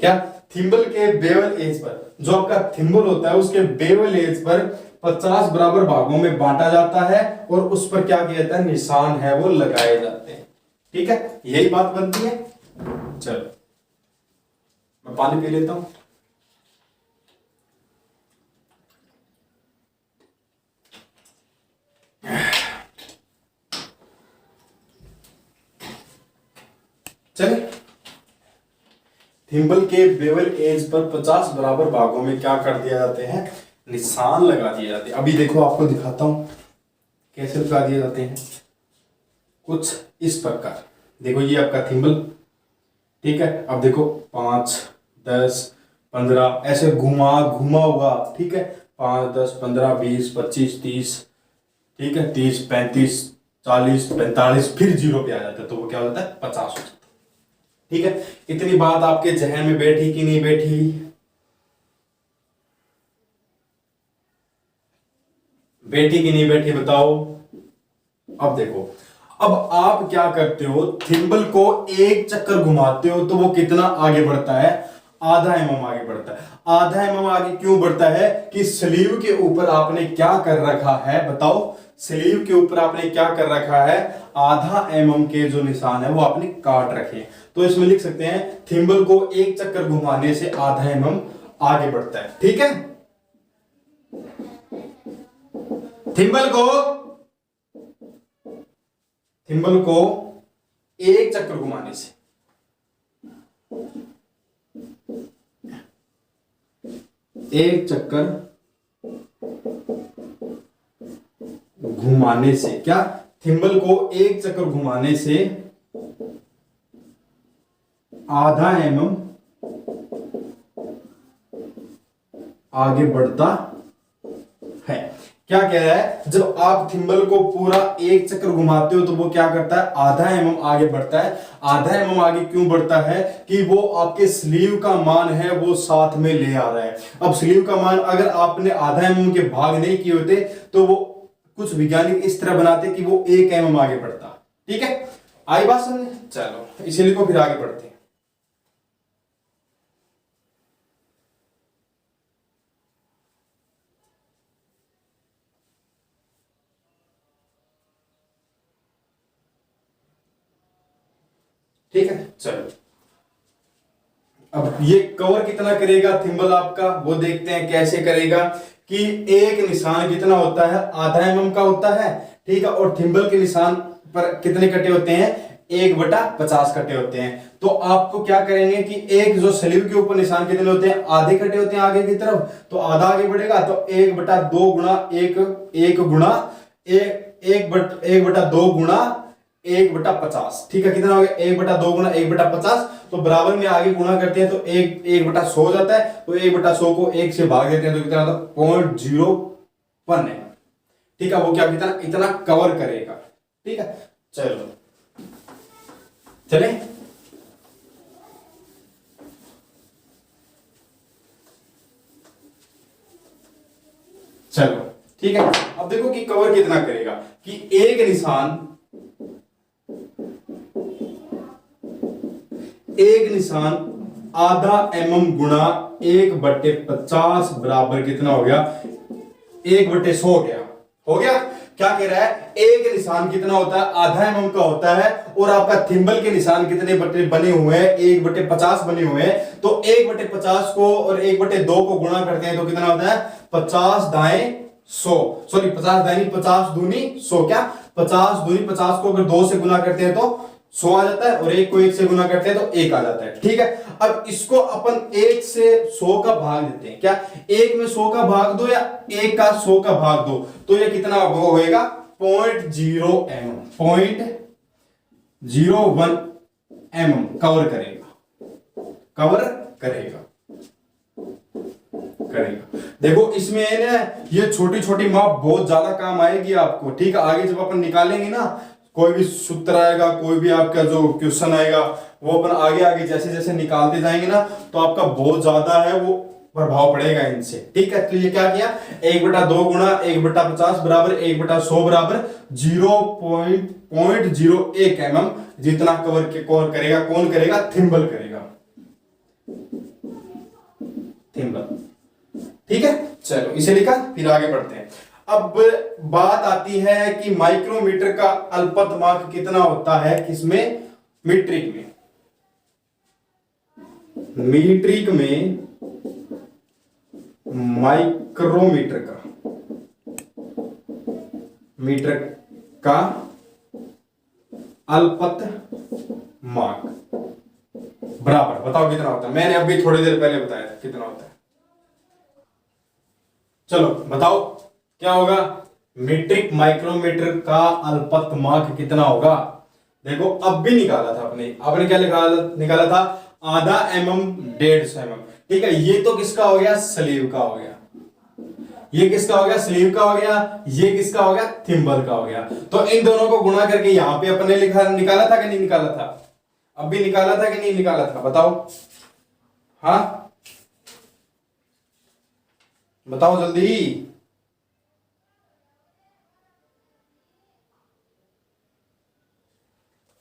क्या थिम्बल के बेवल एज पर, जो आपका थिम्बल होता है उसके बेवल एज पर 50 बराबर भागों में बांटा जाता है और उस पर क्या किया जाता है? निशान है वो लगाए जाते हैं। ठीक है, यही बात बनती है। चलो मैं पानी पी लेता हूं। चले, थिम्बल के बेवल एज पर 50 बराबर भागों में क्या कर दिया जाते हैं? निशान लगा दिए जाते हैं। अभी देखो आपको दिखाता हूं कैसे लगा दिए जाते हैं। कुछ इस प्रकार, देखो ये आपका थिम्बल। ठीक है, अब देखो 5, 10, 15 ऐसे घुमा हुआ। ठीक है, 5, 10, 15, 20, 25, 30। ठीक है, 30, 35, 40, 45, फिर 0 पे आ जाता है तो वो क्या हो जाता है? 50 हो जाता है। ठीक है, इतनी बात आपके जहन में बैठी कि नहीं बैठी? बैठी कि नहीं बैठी बताओ। अब देखो, अब आप क्या करते हो? थिम्बल को एक चक्कर घुमाते हो तो वो कितना आगे बढ़ता है? आधा एमएम आगे बढ़ता है। आधा एमएम आगे क्यों बढ़ता है? कि स्लीव के ऊपर आपने क्या कर रखा है बताओ? स्लीव के ऊपर आपने क्या कर रखा है? आधा एमएम के जो निशान है वो आपने काट रखे हैं। तो इसमें लिख सकते हैं थिम्बल को एक चक्कर घुमाने से आधा एमएम आगे बढ़ता है। ठीक है, थिम्बल को एक चक्कर घुमाने से क्या? थिम्बल को एक चक्कर घुमाने से आधा एमएम आगे बढ़ता है। क्या कह रहा है? जब आप थिम्बल को पूरा एक चक्कर घुमाते हो तो वो क्या करता है? आधा एमएम आगे बढ़ता है। आधा एमएम आगे क्यों बढ़ता है? कि वो आपके स्लीव का मान है वो साथ में ले आ रहा है। अब स्लीव का मान अगर आपने आधा एमएम के भाग नहीं किए होते तो वो कुछ वैज्ञानिक इस तरह बनाते कि वो 1 एमएम आगे बढ़ता। ठीक है, आई बात समझ? चलो इसीलिए को फिर आगे बढ़ते हैं। ठीक है, चलो अब ये कवर कितना करेगा थिम्बल आपका वो देखते हैं कैसे करेगा। कि एक निशान कितना होता है? आधा एमएम का होता है। ठीक है, और थिम्बल के निशान पर कितने कटे होते हैं? 1/50 कटे होते हैं। तो आपको क्या करेंगे कि एक जो स्लीव के ऊपर निशान कितने होते हैं? आधे कटे होते हैं आगे की तरफ, तो आधा आगे बढ़ेगा तो 1/2 गुणा 1/2 गुणा 1/50। ठीक है, कितना हो गया? 1/2 गुणा 1/50। तो बराबर में आगे गुणा करते हैं तो 1/100 हो जाता है। तो 1/100 को 1 से भाग देते हैं तो कितना होता है? 0.01 है। ठीक है, वो क्या कितना इतना कवर करेगा। ठीक है, चलो चले, चलो ठीक है। अब देखो कि कवर कितना करेगा, कि एक निशान आधा mm गुणा 1/50 बराबर कितना हो गया, 1/100 हो गया। क्या कह रहा है, एक निशान कितना होता है, आधा mm का होता है, और आपका थिम्बल के निशान कितने बने हुए हैं, 1/50 बने हुए हैं। तो 1/50 को और 1/2 को गुणा करते हैं तो कितना होता है, 50 दाएं 100, सॉरी 50 दाएं 50 दूनी 100, क्या 50 दूनी 50 को अगर 2 से गुना करते हैं तो 100 आ जाता है, और 1 को 1 से गुना करते हैं तो 1 आ जाता है। ठीक है, अब इसको अपन 1 से 100 का भाग देते हैं, क्या 1 में 100 का भाग दो या 1 का 100 का भाग दो, तो ये कितना होएगा 0.0 mm, 0.01 mm कवर करेगा। देखो इसमें ना ये छोटी छोटी माप बहुत ज्यादा काम आएगी आपको। ठीक है, आगे जब अपन निकालेंगे ना, कोई भी सूत्र आएगा, कोई भी आपका जो क्वेश्चन आएगा, वो अपन आगे आगे जैसे जैसे निकालते जाएंगे ना, तो आपका बहुत ज्यादा है वो प्रभाव पड़ेगा इनसे। ठीक है, तो ये क्या किया, 1/2 गुणा 1/50 बराबर 1/100 बराबर 0.01 mm जितना कवर करेगा, कौन करेगा, थिम्बल करेगा, थिम्बल। ठीक है, चलो इसे लिखा, फिर आगे बढ़ते हैं। अब बात आती है कि माइक्रोमीटर का अल्पतमांक कितना होता है, किसमें, मीट्रिक में। मीट्रिक में माइक्रोमीटर का, मीटर का अल्पतमांक बराबर, बताओ कितना होता है। मैंने अभी थोड़ी देर पहले बताया था कितना होता है, चलो बताओ क्या होगा। मीट्रिक माइक्रोमीटर का अल्पतमांक कितना होगा। देखो अब भी निकाला था आपने क्या निकाला था, आधा mm 150 mm। ठीक है, ये तो किसका हो गया, स्लीव का हो गया, ये किसका हो गया, स्लीव का हो गया, ये किसका हो गया, थिम्बल का हो गया। तो इन दोनों को गुणा करके यहां पे अपने निकाला था कि नहीं निकाला था, अब भी निकाला था कि नहीं निकाला था, बताओ, हाँ बताओ जल्दी,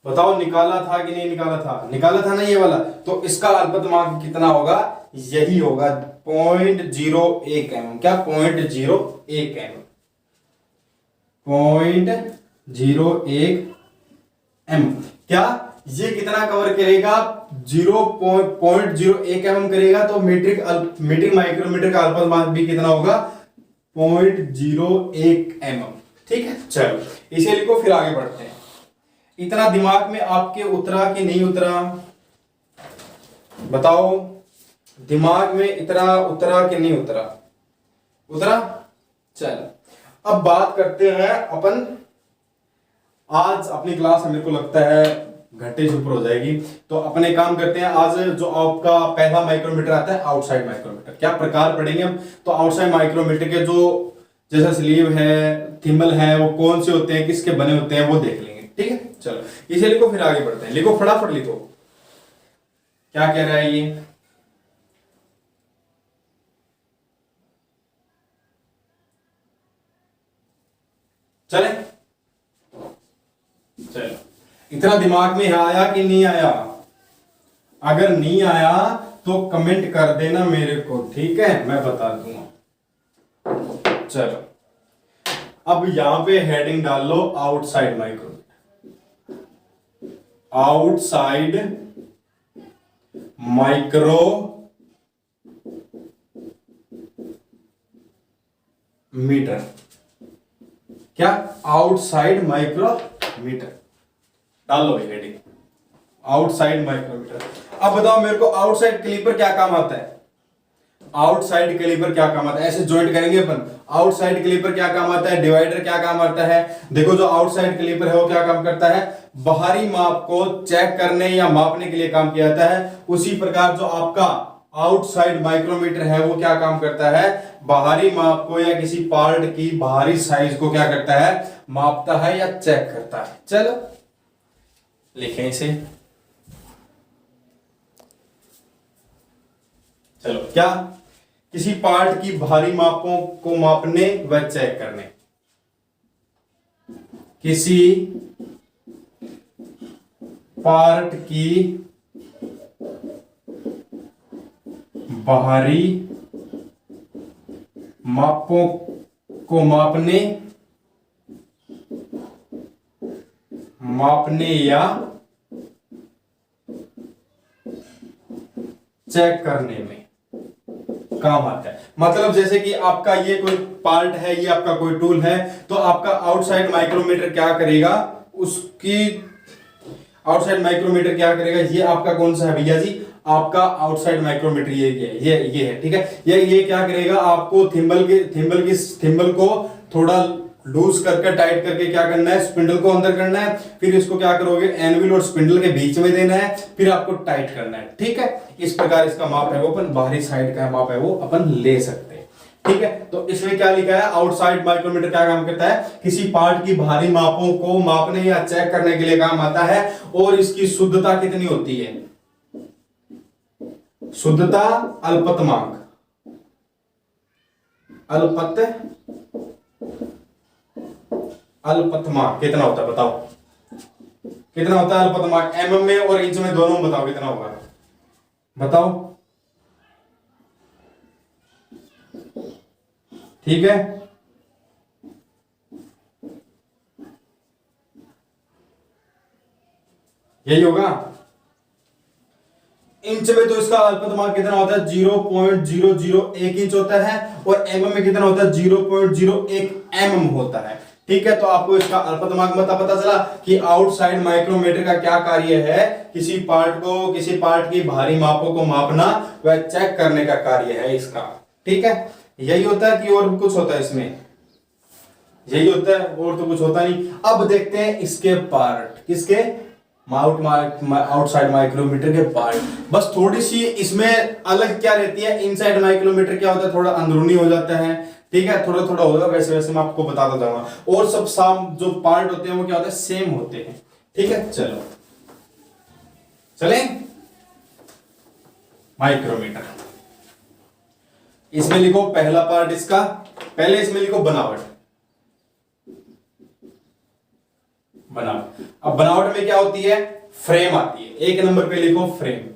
बताओ निकाला था कि नहीं निकाला था, निकाला था ना ये वाला। तो इसका अल्पतमांक कितना होगा, यही होगा 0.01 mm, क्या 0.01 mm, 0.01 mm। क्या ये कितना कवर करेगा, 0.01 mm करेगा। तो मीट्रिक माइक्रोमीटर का अल्पतमांक भी कितना होगा, 0.01 mm। ठीक है, चलो इसे लिखो, फिर आगे बढ़ते हैं। इतना दिमाग में आपके उतरा कि नहीं उतरा, बताओ, दिमाग में इतना उतरा कि नहीं उतरा, उतरा। चलो अब बात करते हैं अपन, आज अपनी क्लास मेरे को लगता है घंटे से ऊपर हो जाएगी, तो अपने काम करते हैं। आज जो आपका पहला माइक्रोमीटर आता है, आउटसाइड माइक्रोमीटर, क्या प्रकार पढ़ेंगे हम। तो आउटसाइड माइक्रोमीटर के जो जैसा स्लीव है, थिम्बल है, वो कौन से होते हैं, किसके बने होते हैं, वो देख लेंगे। ठीक है, चलो इसे लिखो, फिर आगे बढ़ते हैं। लिखो, फटाफट लिखो, क्या कह रहा है ये, चले, चलो इतना दिमाग में आया कि नहीं आया, अगर नहीं आया तो कमेंट कर देना मेरे को, ठीक है, मैं बता दूंगा। चलो अब यहां पे हेडिंग डाल लो, आउटसाइड माइक्रोमीटर, आउटसाइड माइक्रोमीटर। क्या, आउटसाइड माइक्रोमीटर डाल लो हेडिंग, आउटसाइड माइक्रोमीटर। अब बताओ मेरे को, आउटसाइड कैलिपर क्या काम आता है, आउटसाइड कैलिपर क्या काम आता है, ऐसे ज्वाइंट करेंगे अपन। आउटसाइड कैलिपर क्या काम आता है, डिवाइडर क्या काम आता है। देखो जो आउटसाइड कैलिपर है वो क्या काम करता है, बाहरी माप को चेक करने या मापने के लिए काम किया जाता है। उसी प्रकार जो आपका आउटसाइड माइक्रोमीटर है वो क्या काम करता है, बाहरी माप को या किसी पार्ट की बाहरी साइज को क्या करता है, मापता है या चेक करता है। चलो लिखें इसे, चलो, क्या? किसी पार्ट की बाहरी मापों को मापने व चेक करने। किसी पार्ट की बाहरी मापों को मापने या चेक करने में काम आता है। मतलब जैसे कि आपका ये कोई पार्ट है, ये आपका कोई टूल है, तो आपका आउटसाइड माइक्रोमीटर क्या करेगा, उसकी आउटसाइड माइक्रोमीटर क्या करेगा, ये आपका कौन सा है भैया जी, आपका आउटसाइड माइक्रोमीटर ये है, ठीक है। ये क्या करेगा, आपको थिम्बल को थोड़ा लूज करके टाइट करके क्या करना है, स्पिंडल को अंदर करना है, फिर इसको क्या करोगे, एनविल और स्पिंडल के बीच में देना है, फिर आपको टाइट करना है, ठीक है। इस प्रकार इसका माप है वो अपन बाहरी साइड का माप है वो अपन ले सकते हैं, ठीक है। तो इसमें क्या लिखा है, आउटसाइड माइक्रोमीटर क्या काम करता है, किसी पार्ट की बाहरी मापों को मापने या चेक करने के लिए काम आता है, और इसकी शुद्धता कितनी होती है, शुद्धता अल्पतमांक, अल्पतमांक कितना होता है बताओ, कितना होता है अल्पतमांक, एमएम में और इंच में दोनों में बताओ कितना होगा, बताओ, ठीक है। यही होगा। इंच में तो इसका अल्पतमांक कितना होता है, 0.001 इंच होता है, और एमएम में कितना होता है, 0.01 एमएम होता है, ठीक है। तो आपको इसका अल्पतमांक पता चला कि आउटसाइड माइक्रोमीटर का क्या कार्य है, किसी पार्ट की बाहरी मापों को मापना व चेक करने का कार्य है इसका, ठीक है। यही होता है कि और कुछ होता है इसमें, यही होता है और तो कुछ होता नहीं। अब देखते हैं इसके पार्ट, किसके, आउटसाइड माइक्रोमीटर के पार्ट। बस थोड़ी सी इसमें अलग क्या रहती है, इनसाइड माइक्रोमीटर क्या होता है, थोड़ा अंदरूनी हो जाता है, ठीक है, थोड़ा थोड़ा होगा, वैसे वैसे मैं आपको बताता जाऊंगा, और सब साम जो पार्ट होते हैं वो क्या होते हैं, सेम होते हैं, ठीक है। चलो चले, माइक्रोमीटर, इसमें लिखो पहला पार्ट इसका, पहले इसमें लिखो बनावट। अब बनावट में क्या होती है, फ्रेम आती है, एक नंबर पे लिखो फ्रेम।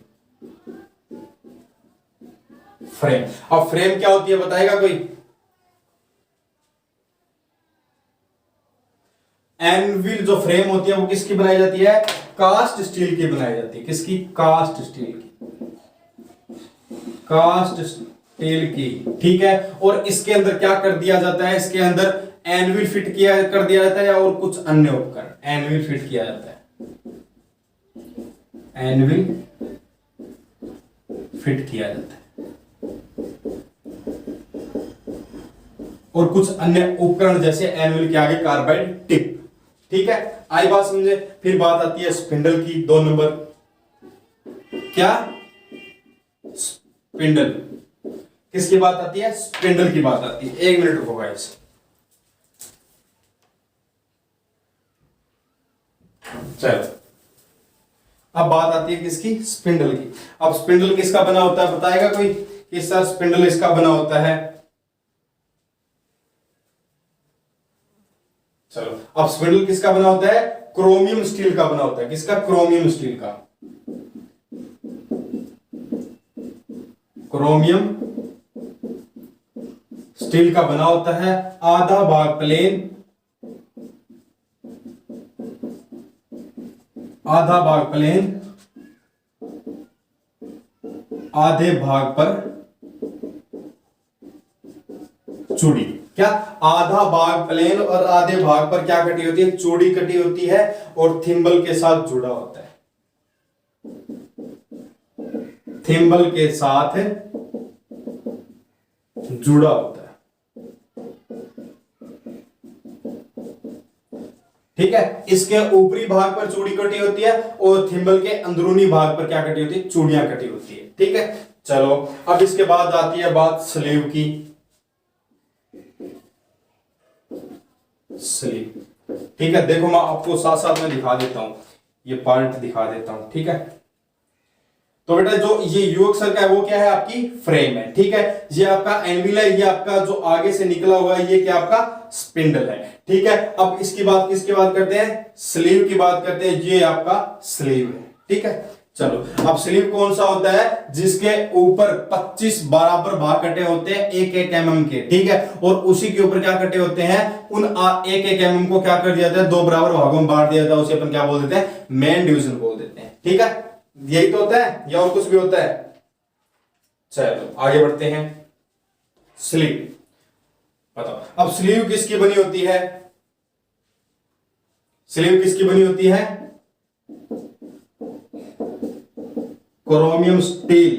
अब फ्रेम क्या होती है बताएगा कोई, एनविल जो फ्रेम होती है वो किसकी बनाई जाती है, कास्ट स्टील की बनाई जाती है, किसकी, कास्ट स्टील की, ठीक है। और इसके अंदर क्या कर दिया जाता है, इसके अंदर एनविल फिट कर दिया जाता है, या और कुछ अन्य उपकरण, एनविल फिट किया जाता है, एनविल फिट किया जाता है, और कुछ अन्य उपकरण जैसे एनविल के आगे कार्बाइड टिप, ठीक है। आई बात समझे। फिर बात आती है स्पिंडल की, 2 नंबर, क्या, स्पिंडल, किसकी बात आती है, स्पिंडल की बात आती है। 1 मिनट रुको गाइस, चलो अब बात आती है किसकी, स्पिंडल की। अब स्पिंडल किसका बना होता है बताएगा कोई, कि सर स्पिंडल इसका बना होता है। चलो, अब स्पिंडल किसका बना होता है, क्रोमियम स्टील का बना होता है, किसका, क्रोमियम स्टील का, क्रोमियम स्टील का बना होता है। आधा भाग प्लेन, आधा भाग प्लेन, आधे भाग पर चूड़ी, क्या, आधा भाग प्लेन और आधे भाग पर क्या कटी होती है, चूड़ी कटी होती है, और थिम्बल के साथ जुड़ा होता है, थिम्बल के साथ जुड़ा होता है, ठीक है। इसके ऊपरी भाग पर चूड़ी कटी होती है, और थिम्बल के अंदरूनी भाग पर क्या कटी होती है, चूड़ियां कटी होती है, ठीक है। चलो, अब इसके बाद आती है बात स्लीव की, स्लीव, ठीक है। देखो मैं आपको साथ साथ में दिखा देता हूं, ये पार्ट दिखा देता हूं, ठीक है। तो बेटा जो ये युवक सर्क है वो क्या है, आपकी फ्रेम है, ठीक है। ये आपका एनविल है, ये आपका जो आगे से निकला हुआ है ये क्या आपका स्पिंडल है, ठीक है। अब इसकी बात किसकी बात करते हैं, स्लीव की बात करते हैं। ये आपका स्लीव है, ठीक है। चलो अब स्लीव कौन सा होता है, जिसके ऊपर 25 बराबर भाग कटे होते हैं 1-1 mm के, ठीक है। और उसी के ऊपर क्या कटे होते हैं, उन 1-1 mm को क्या कर दिया जाता है, 2 बराबर भागों में बांट दिया जाता है। उसे अपन क्या बोल देते हैं, मेन डिवीजन बोल देते हैं, ठीक है। यही तो होता है या और कुछ भी होता है। चलो आगे बढ़ते हैं। स्लीव बताओ, अब स्लीव किसकी बनी होती है, स्लीव किसकी बनी होती है, क्रोमियम स्टील,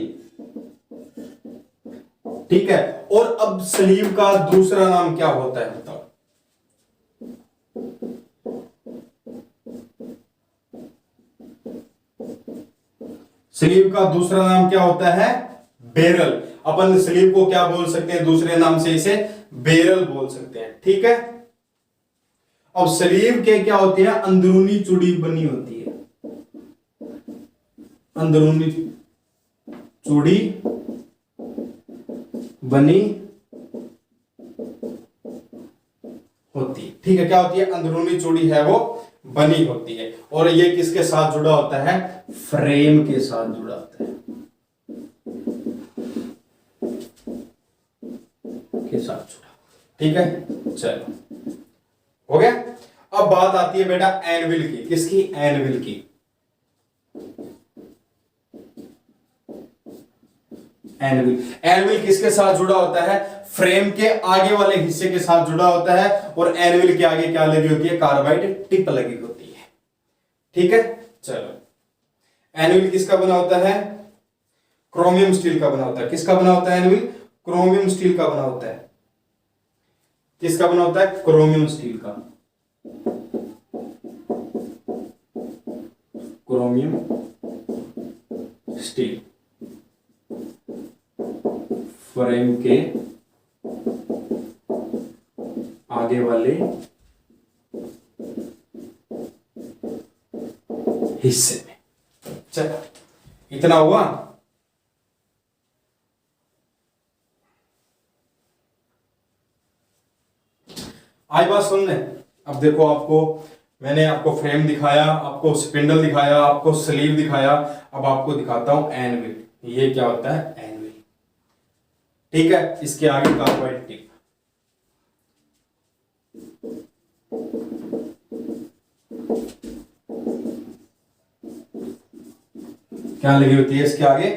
ठीक है। और अब स्लीव का दूसरा नाम क्या होता है बताओ, स्लीव का दूसरा नाम क्या होता है, बेरल। अपन स्लीव को क्या बोल सकते हैं, दूसरे नाम से इसे बेरल बोल सकते हैं, ठीक है। अब स्लीव के क्या होती है, अंदरूनी चूड़ी बनी होती है, अंदरूनी चूड़ी बनी होती है, ठीक है। क्या होती है, अंदरूनी चूड़ी है वो बनी होती है। और ये किसके साथ जुड़ा होता है, फ्रेम के साथ जुड़ा होता है, के साथ जुड़ा, ठीक है। चलो हो गया। अब बात आती है बेटा एनविल की, किसकी, एनविल की। एनविल, एनविल किसके साथ जुड़ा होता है, फ्रेम के आगे वाले हिस्से के साथ जुड़ा होता है। और एनविल के आगे क्या लगी होती है, कार्बाइड टिप लगी होती है, ठीक है। चलो एनविल किसका बना होता है, क्रोमियम स्टील का बना होता है। किसका बना होता है एनविल, क्रोमियम स्टील का बना होता है। किसका बना होता है, क्रोमियम स्टील का, क्रोमियम स्टील। फ्रेम के आगे वाले हिस्से में। चलो इतना हुआ। आई बात सुनने। अब देखो, आपको मैंने आपको फ्रेम दिखाया, आपको स्पिंडल दिखाया, आपको स्लीव दिखाया, अब आपको दिखाता हूं एनविल। ये क्या होता है, एनविल, ठीक है। इसके आगे कार्बाइड टिप, क्या लगी होती है, इसके आगे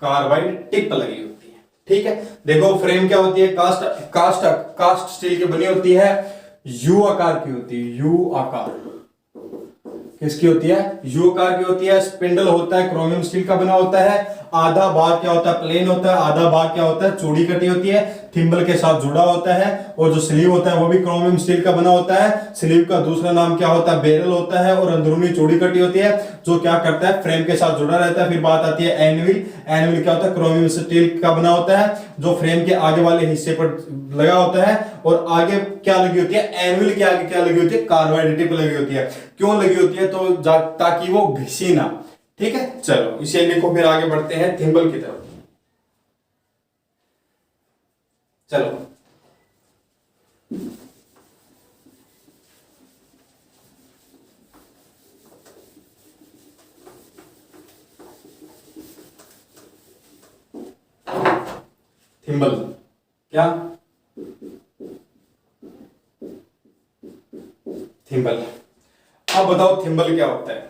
कार्बाइड टिप लगी होती है, ठीक है। देखो फ्रेम क्या होती है, कास्ट स्टील की बनी होती है, यू आकार की होती है, यू आकार किसकी होती है, यू आकार की होती है। स्पिंडल होता है क्रोमियम स्टील का बना होता है। आधा भाग क्या होता है, प्लेन होता है, आधा भाग क्या होता है, चूड़ी कटी होती है, थिम्बल के साथ जुड़ा होता है। और जो स्लीव होता है वो भी क्रोमियम स्टील का बना होता है। स्लीव का दूसरा नाम क्या होता है, बेरल होता है। और अंदरूनी चूड़ी कटी होती है, जो क्या करता है, फ्रेम के साथ जुड़ा रहता है। फिर बात आती है एनविल। एनविल क्या होता है, क्रोमियम स्टील का बना होता है, जो फ्रेम के आगे वाले हिस्से पर लगा होता है। और आगे क्या लगी होती है, एनविल के आगे क्या लगी होती है, कार्बाइड टिप लगी होती है। क्यों लगी होती है, तो ताकि वो घिसी ना, ठीक है। चलो इसे लिखो, फिर आगे बढ़ते हैं थिम्बल की तरफ। चलो थिम्बल क्या, थिम्बल। अब बताओ थिम्बल क्या होता है,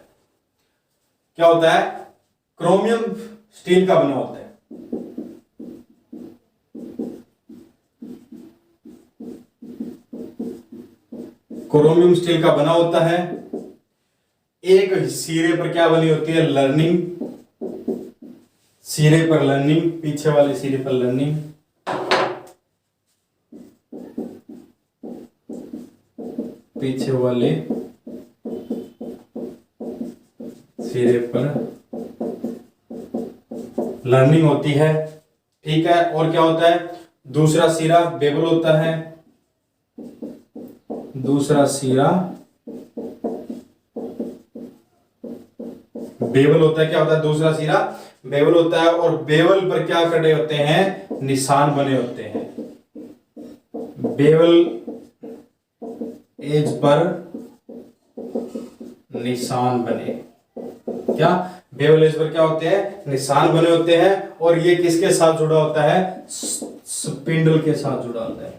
क्या होता है, क्रोमियम स्टील का बना होता है। क्रोमियम स्टील का बना होता है। एक सिरे पर क्या बनी होती है, लर्निंग, सिरे पर लर्निंग, पीछे वाले सिरे पर लर्निंग, पीछे वाले सिरे पर लर्निंग होती है, ठीक है। और क्या होता है, दूसरा सिरा बेवल होता है, दूसरा सिरा बेवल होता है। क्या होता है, दूसरा सिरा बेवल होता है और बेवल पर क्या कटे होते हैं, निशान बने होते हैं। बेवल एज पर निशान बने, क्या बेवल एज पर क्या होते हैं, निशान बने होते हैं। और ये किसके साथ जुड़ा होता है, स्पिंडल के साथ जुड़ा होता है,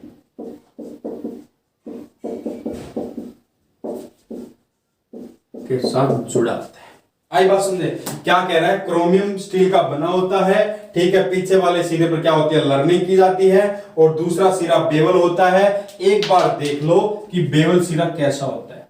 के साथ जुड़ा होता है। आई बात समझे, क्या कह रहा है, क्रोमियम स्टील का बना होता है, ठीक है। पीछे वाले सिरे पर क्या होती है, लर्निंग की जाती है और दूसरा सिरा बेवल होता है। एक बार देख लो कि बेवल सिरा कैसा होता है।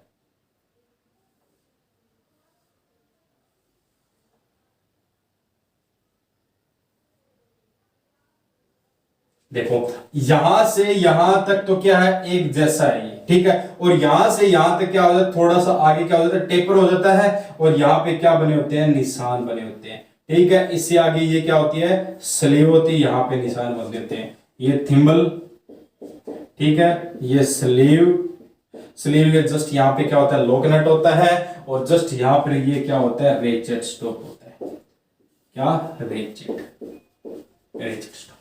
देखो यहां से यहां तक तो क्या है, एक जैसा है ये, ठीक है। और यहां से यहां तक क्या हो जाता है, थोड़ा सा आगे क्या हो जाता है, टेपर हो जाता है और यहां पे क्या बने होते हैं, निशान बने होते हैं, ठीक है। इससे आगे ये क्या होती है, स्लीव होती है, यहां पे निशान बन देते हैं। ये थिम्बल, ठीक है, ये स्लीव, स्लीव के जस्ट यहां पे क्या होता है, लॉक नट होता है और जस्ट यहां पर ये क्या होता है, रेचेट स्टॉप होता है। क्या, रेचेट स्टॉप,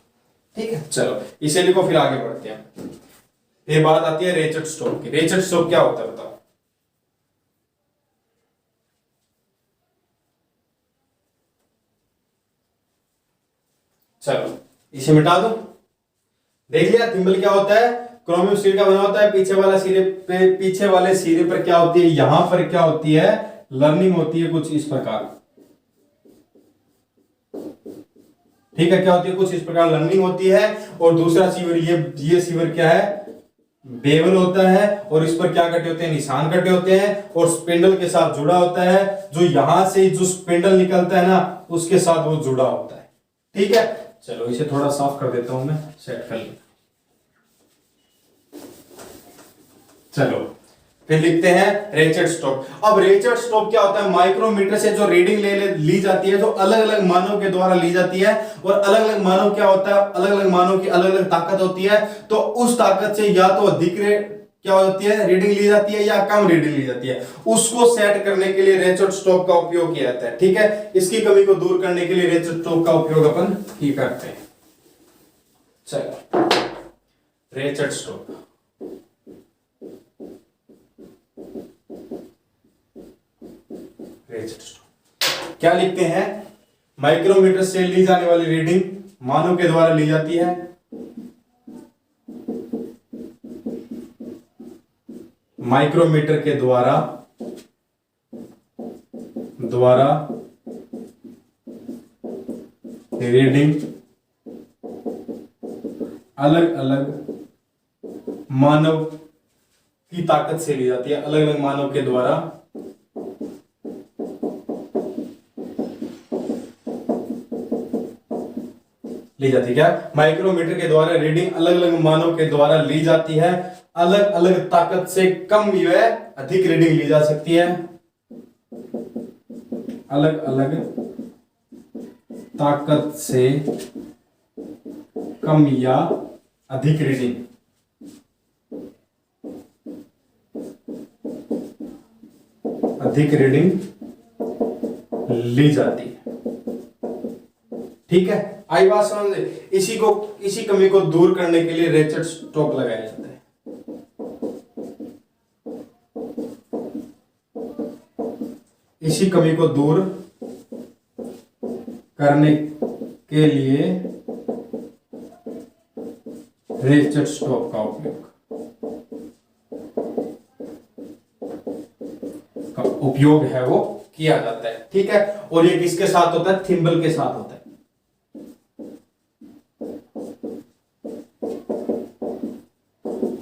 ठीक है। चलो इसे लिखो, फिर आगे बढ़ते हैं। फिर बात आती है रेचेट स्टॉप की। रेचेट स्टॉप क्या होता है बताओ। चलो इसे मिटा दो। देख लिया, थिम्बल क्या होता है, क्रोमियम स्टील का बना होता है। पीछे वाला सिरे पे, पीछे वाले सिरे पर क्या होती है, यहां पर क्या होती है, लर्निंग होती है कुछ इस प्रकार, ठीक है। क्या होती है, कुछ इस प्रकार लर्निंग होती है। और दूसरा सीवर, ये सीवर क्या है, बेवल होता है और इस पर क्या कटे होते हैं, निशान कटे होते हैं और स्पिंडल के साथ जुड़ा होता है। जो यहां से जो स्पिंडल निकलता है ना, उसके साथ वो जुड़ा होता है, ठीक है। चलो इसे थोड़ा साफ कर देता हूं मैं, सेट कर लिया। चलो फिर लिखते हैं रेचेट स्टॉप। अब रेचेट स्टॉप क्या होता है, माइक्रोमीटर से जो रीडिंग ली जाती है, जो अलग अलग मानों के द्वारा ली जाती है। और अलग अलग मानों क्या होता है, अलग अलग मानों की अलग अलग ताकत होती है। तो उस ताकत से या तो अधिक क्या होती है, रीडिंग ली जाती है, या कम रीडिंग ली जाती है। उसको सेट करने के लिए रेचेट स्टॉप का उपयोग किया जाता है, ठीक है। इसकी कमी को दूर करने के लिए रेचेट स्टॉप का उपयोग अपन ही करते हैं। चलो रेचेट स्टॉप, क्या लिखते हैं, माइक्रोमीटर से ली जाने वाली रीडिंग मानों के द्वारा ली जाती है। माइक्रोमीटर के द्वारा रीडिंग अलग अलग मानव की ताकत से ली जाती है, अलग अलग मानव के द्वारा ली जाती है। क्या, माइक्रोमीटर के द्वारा रीडिंग अलग अलग मानों के द्वारा ली जाती है। अलग अलग ताकत से कम या अधिक रीडिंग ली जा सकती है। अलग अलग ताकत से कम या अधिक रीडिंग ली जाती है, ठीक है। आई बात समझ ले। इसी कमी को दूर करने के लिए रेचेट स्टॉप लगाया जाता है। इसी कमी को दूर करने के लिए रेचेट स्टॉप का उपयोग है वो किया जाता है, ठीक है। और ये किसके साथ होता है, थिम्बल के साथ होता है।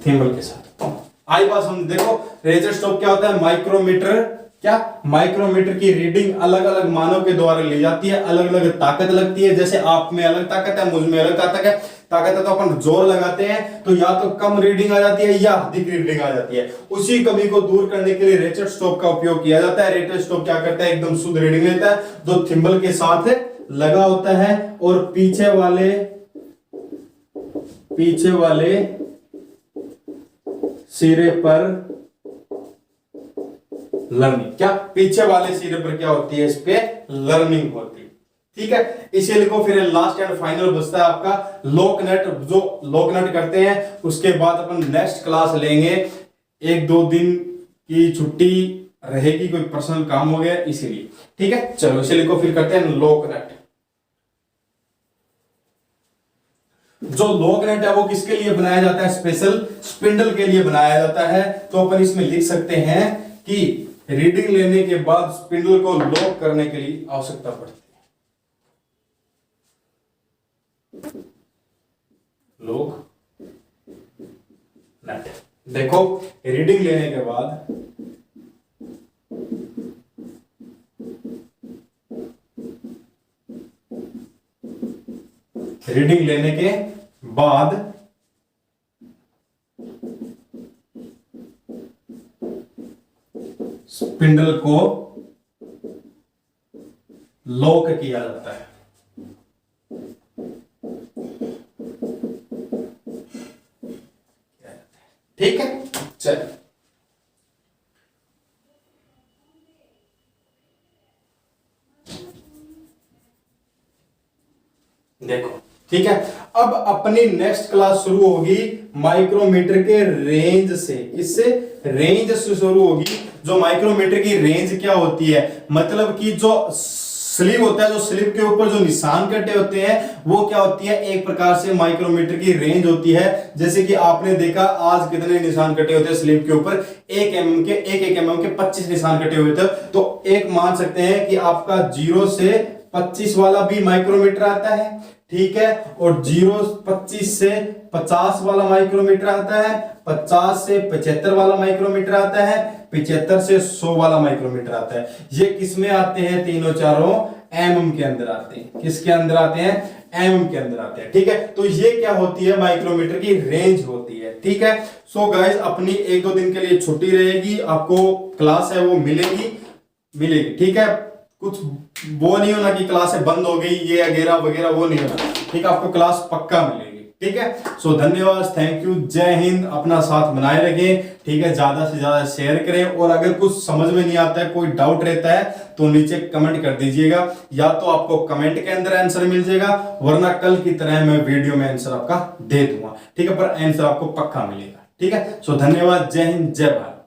थिम्बल के साथ। आई बात समझ, देखो रेचेट स्टॉप क्या होता है, माइक्रोमीटर, क्या माइक्रोमीटर की रीडिंग अलग अलग मानव के द्वारा ली जाती है। अलग अलग ताकत लगती है, जैसे आप में अलग ताकत है, मुझ में अलग ताकत है, तो अपन जोर लगाते हैं तो या तो कम रीडिंग आ जाती है या अधिक रीडिंग आ जाती है। उसी कमी को दूर करने के लिए रेचेट स्टॉप का उपयोग किया जाता है। रेचेट स्टॉप क्या करता है, एकदम शुद्ध रीडिंग लेता है, जो थिम्बल के साथ लगा होता है और पीछे वाले सिरे पर लर्निंग, क्या पीछे वाले सिरे पर क्या होती है, इस पे लर्निंग होती है, ठीक है। इसे लिखो। फिर लास्ट एंड फाइनल बचता है आपका लॉक नट। जो लॉक नट करते हैं उसके बाद अपन नेक्स्ट क्लास लेंगे। 1-2 दिन की छुट्टी रहेगी, कोई पर्सनल काम हो गया इसीलिए, ठीक है। चलो इसे लिखो। फिर करते हैं लॉक नट। जो लॉक नट है वो किसके लिए बनाया जाता है? स्पेशल स्पिंडल के लिए बनाया जाता है। तो अपन इसमें लिख सकते हैं कि रीडिंग लेने के बाद स्पिंडल को लॉक करने के लिए आवश्यकता पड़ती है लॉक नट। देखो रीडिंग लेने के बाद रीडिंग लेने के बाद स्पिंडल को लॉक किया जाता है। ठीक है। चल देखो, ठीक है। अब अपनी नेक्स्ट क्लास शुरू होगी माइक्रोमीटर के रेंज से। किससे? रेंज से शुरू होगी। जो माइक्रोमीटर की रेंज क्या होती है? मतलब कि जो स्लीव होता है, जो स्लीव के ऊपर जो निशान कटे होते हैं वो क्या होती है? एक प्रकार से माइक्रोमीटर की रेंज होती है। जैसे कि आपने देखा आज कितने निशान कटे होते हैं स्लीव के ऊपर? 1 mm के 25 निशान कटे हुए थे। तो एक मान सकते हैं कि आपका 0 से 25 वाला भी माइक्रोमीटर आता है, ठीक है। और 25 से 50 वाला माइक्रोमीटर आता है, 50 से 75 वाला माइक्रोमीटर आता है, 75 से 100 वाला माइक्रोमीटर आता है। ये किसमें आते हैं? तीनों चारों mm के अंदर आते हैं। किसके अंदर आते हैं? mm के अंदर आते हैं, ठीक है। तो ये क्या होती है? माइक्रोमीटर की रेंज होती है, ठीक है। सो गाइस अपनी 1-2 दिन के लिए छुट्टी रहेगी, आपको क्लास है वो मिलेगी, ठीक है। कुछ वो नहीं होना कि क्लासें बंद हो गई ये वगैरह वगैरह, वो नहीं होना, ठीक है। आपको क्लास पक्का मिलेगी, ठीक है। सो धन्यवाद, थैंक यू, जय हिंद। अपना साथ बनाए रखें, ठीक है। ज्यादा से ज्यादा शेयर करें और अगर कुछ समझ में नहीं आता है, कोई डाउट रहता है तो नीचे कमेंट कर दीजिएगा। या तो आपको कमेंट के अंदर आंसर मिल जाएगा, वरना कल की तरह मैं वीडियो में आंसर आपका दे दूंगा, ठीक है। पर आंसर आपको पक्का मिलेगा, ठीक है। सो धन्यवाद, जय हिंद, जय भारत।